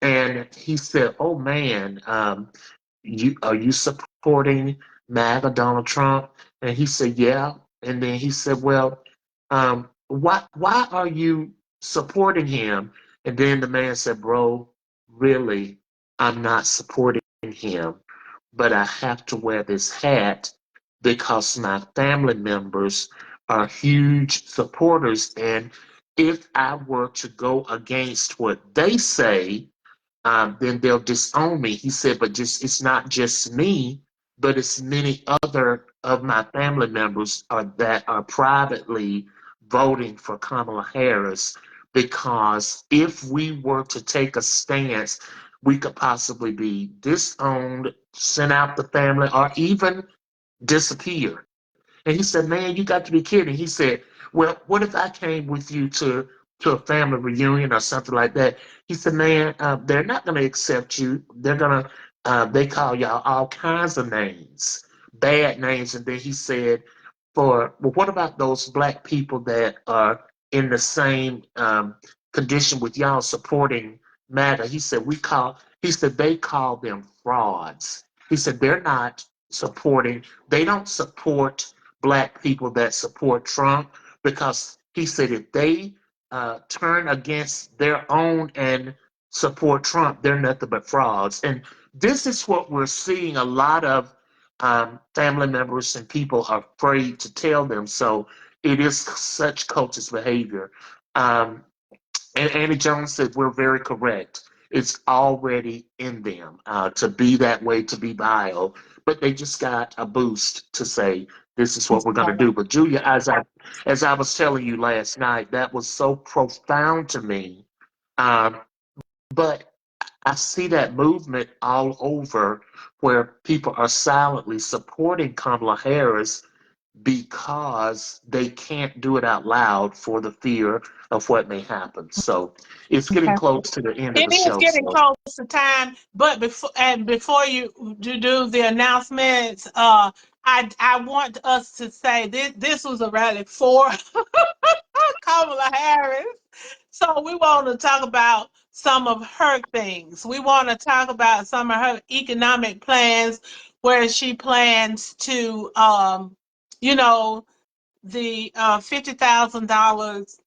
And he said, "Oh man, are you supporting MAGA Donald Trump?" And he said, "Yeah." And then he said, "Well, why are you supporting him?" And then the man said, "Bro, really, I'm not supporting him, but I have to wear this hat because my family members are huge supporters, and if I were to go against what they say, then they'll disown me." He said, "But it's not just me, but it's many other of my family members that are privately voting for Kamala Harris because if we were to take a stance, we could possibly be disowned, sent out the family, or even disappear." And he said, "Man, you got to be kidding." He said, "Well, what if I came with you to a family reunion or something like that?" He said, "Man, they're not going to accept you. They call y'all all kinds of names, bad names." And then he said, well, what about those black people that are in the same condition with y'all supporting MAGA?" He said, "They call them frauds." He said, they don't support black people that support Trump because he said if they turn against their own and support Trump, they're nothing but frauds. And this is what we're seeing a lot of family members and people are afraid to tell them. So it is such cultist behavior. And Annie Jones said, "We're very correct. It's already in them to be that way, to be vile, but they just got a boost to say this is what we're going to do." But Julia, as I was telling you last night, that was so profound to me. Um, but I see that movement all over where people are silently supporting Kamala Harris because they can't do it out loud for the fear of what may happen. So it's getting close to the end of It the is show. getting So close to time, but before you do the announcements, I want us to say this was a rally for Kamala Harris. So we want to talk about some of her things. We want to talk about some of her economic plans, where she plans to, the $50,000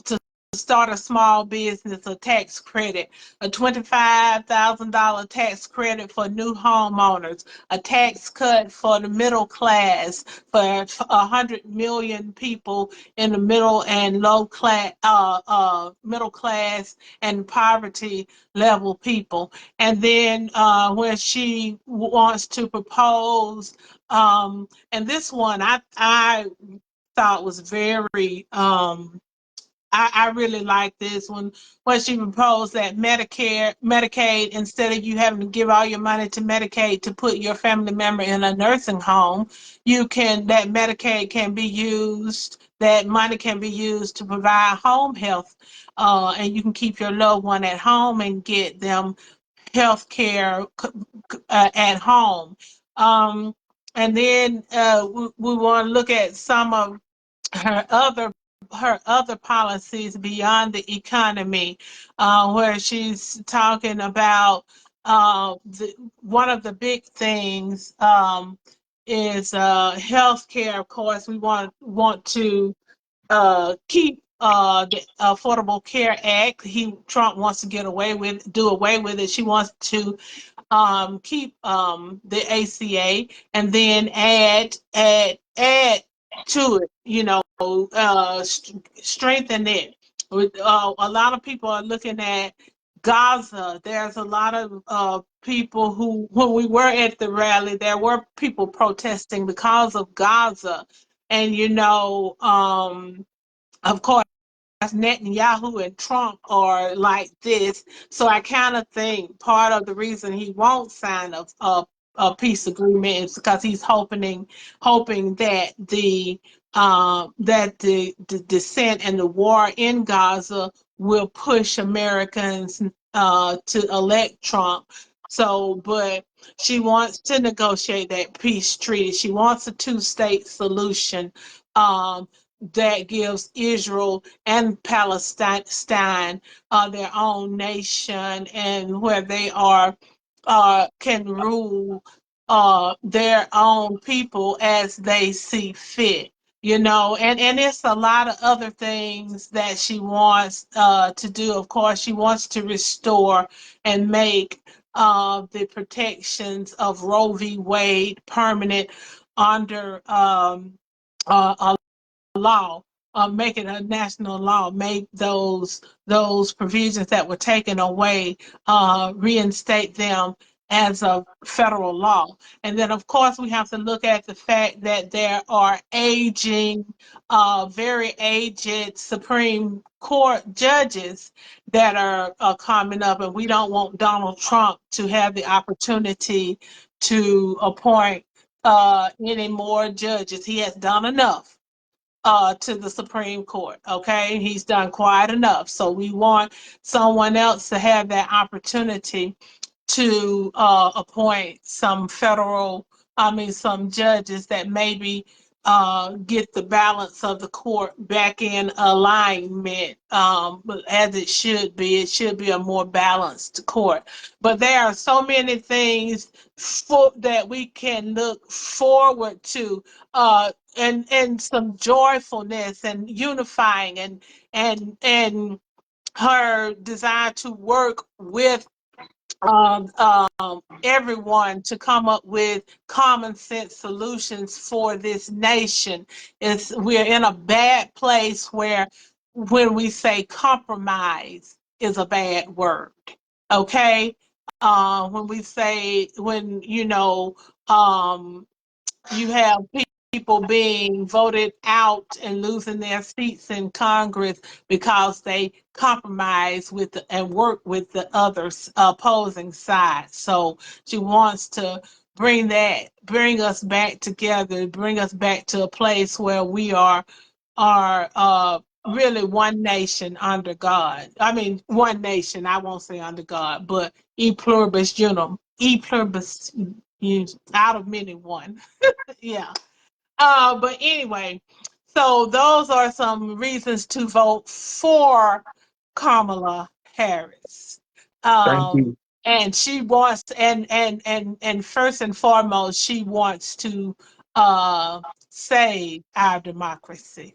to start a small business, a tax credit, a $25,000 tax credit for new homeowners, a tax cut for the middle class, for 100 million people in the middle and low class, middle class and poverty level people. And then where she wants to propose, and this one I thought was very I really like this one, when she proposed that Medicaid, instead of you having to give all your money to Medicaid to put your family member in a nursing home, that Medicaid can be used, that money can be used to provide home health, and you can keep your loved one at home and get them health care at home. And then we want to look at some of her other policies beyond the economy, where she's talking about one of the big things is health care. Of course, we want to keep the Affordable Care Act. Trump wants to do away with it. She wants to keep the ACA and then add to it, strengthen it. A lot of people are looking at Gaza, there's a lot of people who, when we were at the rally, there were people protesting because of Gaza. And, of course, Netanyahu and Trump are like this. So I kind of think part of the reason he won't sign a peace agreement is because he's hoping that the dissent and the war in Gaza will push Americans to elect Trump. So, but she wants to negotiate that peace treaty. She wants a two-state solution. That gives Israel and Palestine their own nation, and where they can rule their own people as they see fit. And it's a lot of other things that she wants to do. Of course, she wants to restore and make the protections of Roe v. Wade permanent under a law, make it a national law, make those provisions that were taken away, reinstate them as a federal law. And then, of course, we have to look at the fact that there are aging, very aged Supreme Court judges that are coming up, and we don't want Donald Trump to have the opportunity to appoint any more judges. He has done enough to the Supreme Court. Okay, he's done quite enough. So we want someone else to have that opportunity to appoint some some judges that maybe get the balance of the court back in alignment, as it should be. It should be a more balanced court. But there are so many things that we can look forward to, and some joyfulness and unifying, and her desire to work with everyone to come up with common sense solutions for this nation. We're in a bad place where when we say compromise is a bad word. Okay? When you have people being voted out and losing their seats in Congress because they compromise and work with the other opposing side. So she wants to bring us back together, bring us back to a place where we are really one nation under God. I mean, one nation, I won't say under God, but e pluribus unum, out of many one. Yeah. But anyway, so those are some reasons to vote for Kamala Harris. Thank you. And she wants, and first and foremost, she wants to save our democracy.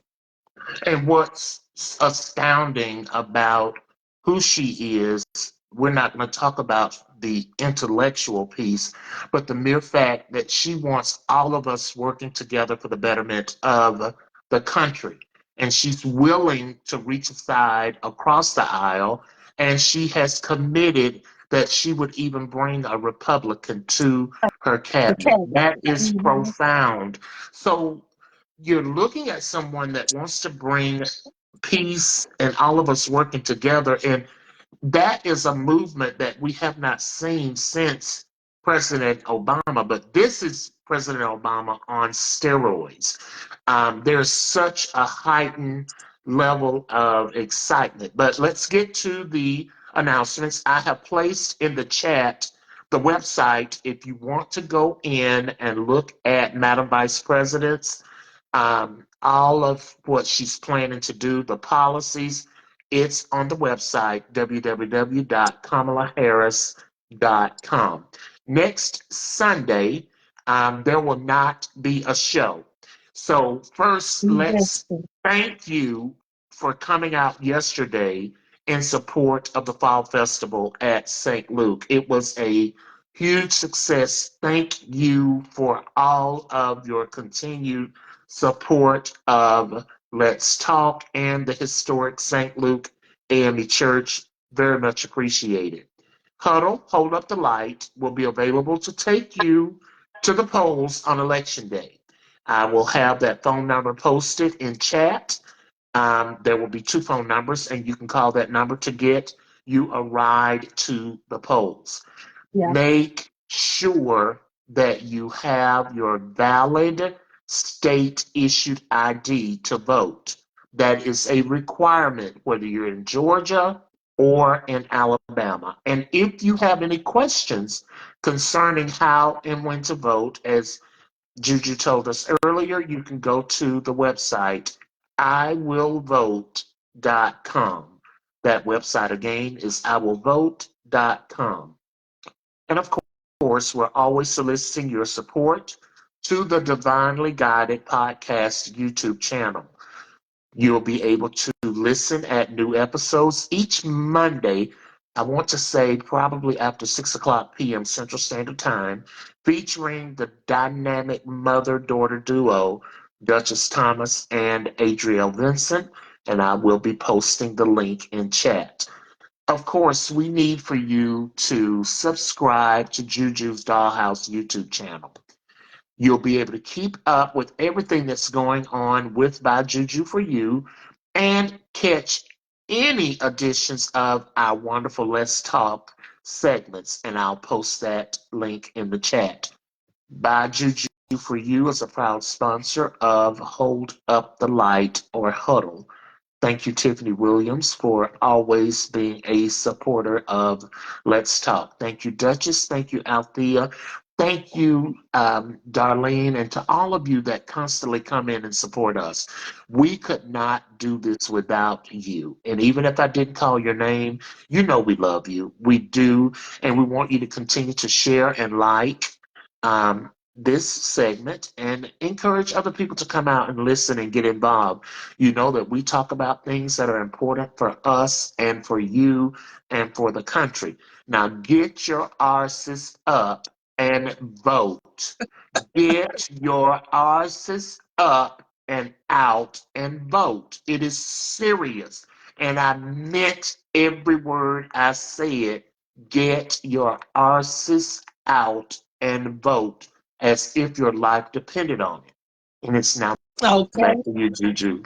And what's astounding about who she is, we're not going to talk about the intellectual piece, but the mere fact that she wants all of us working together for the betterment of the country. And she's willing to reach aside across the aisle, and she has committed that she would even bring a Republican to her cabinet. That is profound. So you're looking at someone that wants to bring peace and all of us working together. And that is a movement that we have not seen since President Obama. But this is President Obama on steroids. There's such a heightened level of excitement. But let's get to the announcements. I have placed in the chat the website if you want to go in and look at Madam Vice President's all of what she's planning to do, the policies. It's on the website, www.kamalaharris.com. Next Sunday, there will not be a show. So first, let's thank you for coming out yesterday in support of the Fall Festival at St. Luke. It was a huge success. Thank you for all of your continued support of Let's Talk and the historic St. Luke AME Church. Very much appreciated. Huddle, Hold Up the Light will be available to take you to the polls on election day. I will have that phone number posted in chat. There will be two phone numbers, and you can call that number to get you a ride to the polls. Yeah. Make sure that you have your valid state issued ID to vote. That is a requirement, whether you're in Georgia or in Alabama. And if you have any questions concerning how and when to vote, as Juju told us earlier, you can go to the website iwillvote.com. That website again is iwillvote.com. And of course, we're always soliciting your support to the Divinely Guided Podcast YouTube channel. You'll be able to listen at new episodes each Monday. I want to say probably after 6 o'clock p.m. Central Standard Time, featuring the dynamic mother-daughter duo, Duchess Thomas and Adrielle Vincent, and I will be posting the link in chat. Of course, we need for you to subscribe to Juju's Dollhouse YouTube channel. You'll be able to keep up with everything that's going on with By Juju for you and catch any editions of our wonderful Let's Talk segments, and I'll post that link in the chat. By Juju for You is a proud sponsor of Hold Up the Light, or Huddle. Thank you, Tiffany Williams, for always being a supporter of Let's Talk. Thank you, Duchess. Thank you, Althea. Thank you, Darlene, and to all of you that constantly come in and support us. We could not do this without you. And even if I didn't call your name, you know we love you. We do. And we want you to continue to share and like this segment and encourage other people to come out and listen and get involved. You know that we talk about things that are important for us and for you and for the country. Now get your arses up and vote. Get your arses up and out and vote. It is serious. And I meant every word I said. Get your arses out and vote as if your life depended on it. And it's now Okay. back to you, Juju.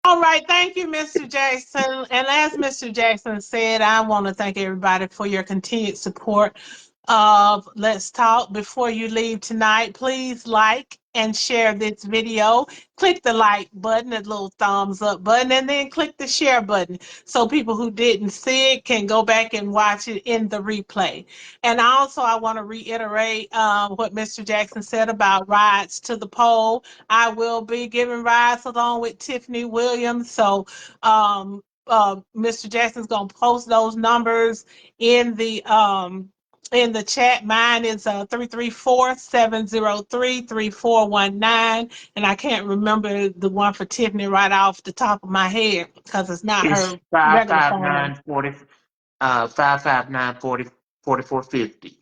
All right, thank you, Mr. Jackson. And as Mr. Jackson said, I want to thank everybody for your continued support of Let's Talk. Before you leave tonight, please like and share this video. Click the like button, that little thumbs up button, and then click the share button so people who didn't see it can go back and watch it in the replay. And also, I want to reiterate what Mr. Jackson said about rides to the poll. I will be giving rides along with Tiffany Williams. So Mr. Jackson's gonna post those numbers in the chat. Mine is 334-703-3419. And I can't remember the one for Tiffany right off the top of my head because it's not It's her regular phone number. 559-4450.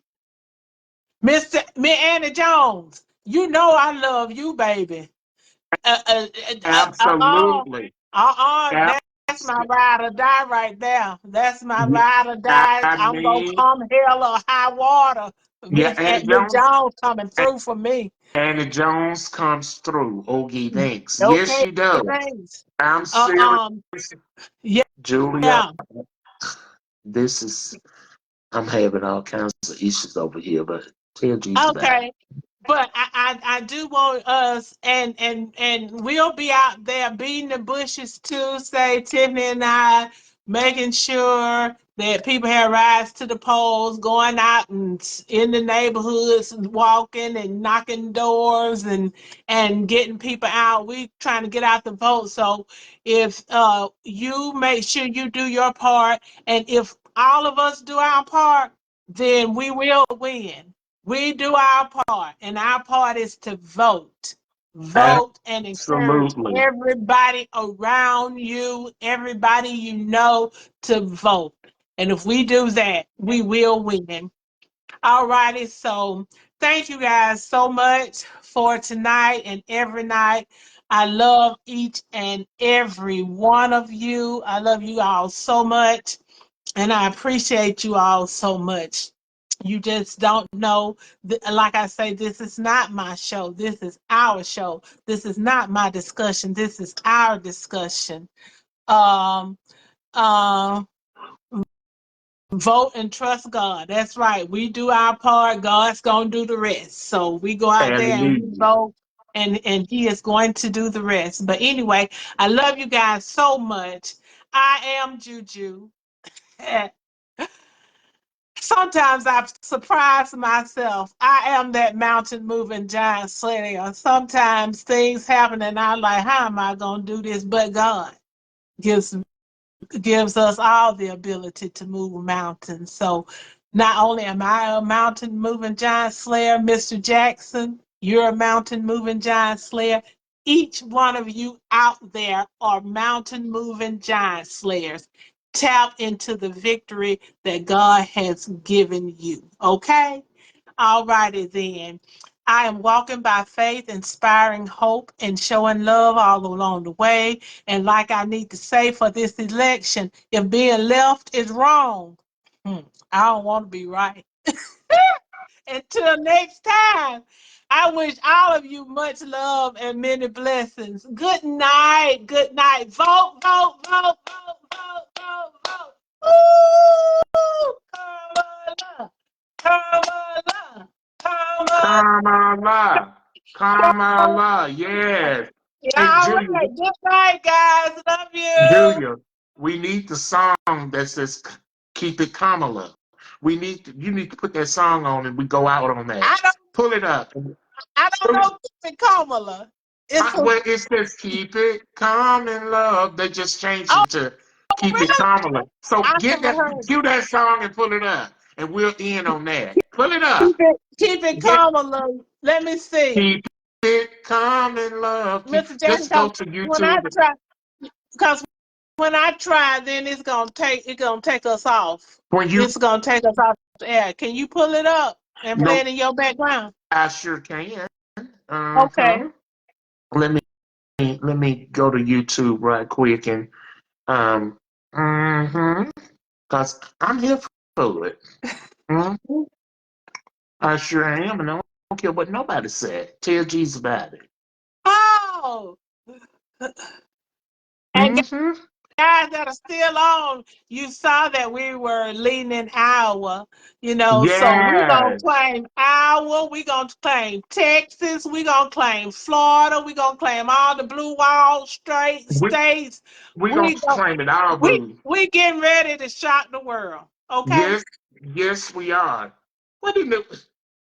Mr. Annie Jones, you know I love you, baby. Absolutely. That's my ride or die right there. That's my ride or die. I'm gonna come hell or high water. Miss Jones coming through for me. Annie Jones comes through. Ogie, thanks. Okay, Yes, she does. thanks. I'm serious. Yeah. Julia, I'm having all kinds of issues over here, but tell Gigi okay. But I do want us and we'll be out there beating the bushes Tuesday, Tiffany and I, making sure that people have rides to the polls, going out and in the neighborhoods, walking and knocking doors and getting people out. We trying to get out the vote. So if you make sure you do your part, and if all of us do our part, then we will win. We do our part, and our part is to vote. Vote and encourage everybody around you, everybody you know, to vote. And if we do that, we will win. All righty, so thank you guys so much for tonight and every night. I love each and every one of you. I love you all so much. And I appreciate you all so much. You just don't know. Like I say, this is not my show. This is our show. This is not my discussion. This is our discussion. Um, uh, Vote and trust God. That's right. We do our part. God's going to do the rest. So we go out there and we Hallelujah. vote, and He is going to do the rest. But anyway, I love you guys so much. I am Juju. Sometimes I surprise myself. I am that mountain moving giant slayer. Sometimes things happen and I'm like, how am I going to do this? But God gives us all the ability to move mountains. So not only am I a mountain moving giant slayer, Mr. Jackson, you're a mountain moving giant slayer. Each one of you out there are mountain moving giant slayers. Tap into the victory that God has given you. Okay? All righty then. I am walking by faith, inspiring hope, and showing love all along the way. And like I need to say for this election, if being left is wrong, I don't want to be right. Until next time, I wish all of you much love and many blessings. Good night. Good night. Vote, vote, vote, vote, vote, vote, vote. Woo! Kamala! Kamala! Kamala! Kamala. Kamala. Yes. Hey, Yeah, all Julia. right. Good night, guys. Love you. Julia, we need the song that says "Keep It Kamala." You need to put that song on, and we go out on that. I don't Pull it up. I don't Pull it. know Kamala. It's a, Well, it says "Keep It Calm and Love." They just changed oh it to "Keep It really? Kamala." So I get never that, heard it. cue that song and pull it up, and we'll end on that. Pull it Keep up. it keep it Get Kamala. Let me see. "Keep It Calm and Love." Mr. Jackson, Just go to YouTube. because when I try, then it's gonna take us off. When you, It's gonna take us off the air. Can you pull it up and play no, it in your background? I sure can. Okay. Uh-huh. Let me go to YouTube right quick and um cause I'm here for it. Mhm. I sure am, and I don't care what nobody said. Tell Jesus about it. Oh, and Hmm. guys that are still on, you saw that we were leading in Iowa, so we're going to Yes, claim Iowa, we're going to claim Texas, we're going to claim Florida, we're going to claim all the Blue Wall straight we states. we gonna We go, claim it all, we boo. we getting ready to shock the world, okay? Yes, yes, we are. What in the?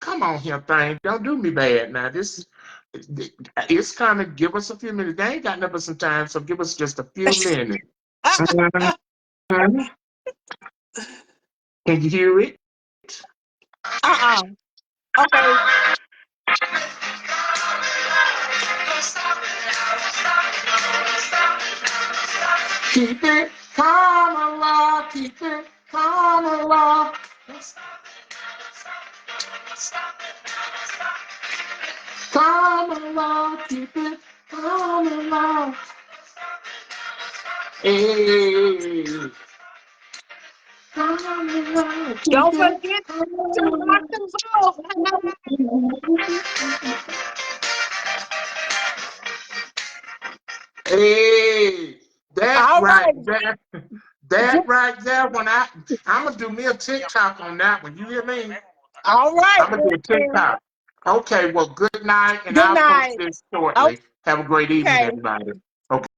Come on here, thing. Don't do me bad now. It's kind of give us a few minutes. They ain't got nothing but some time, so give us just a few minutes. Mhm. Can you hear it? Uh-uh. Okay. Keep it calm, Allah. Keep it calm, Allah. Calm, Allah. Keep it calm, Allah. Hey. Calm, Allah. Keep Don't it forget to rock calm, the vote. Allah. Hey, that All right right. there, that right there. I'm gonna do me a TikTok on that one. You hear me? All right. I'm gonna do a TikTok. Okay. Well, good night, and Good I'll post night. this shortly. Have a great evening, Okay. everybody.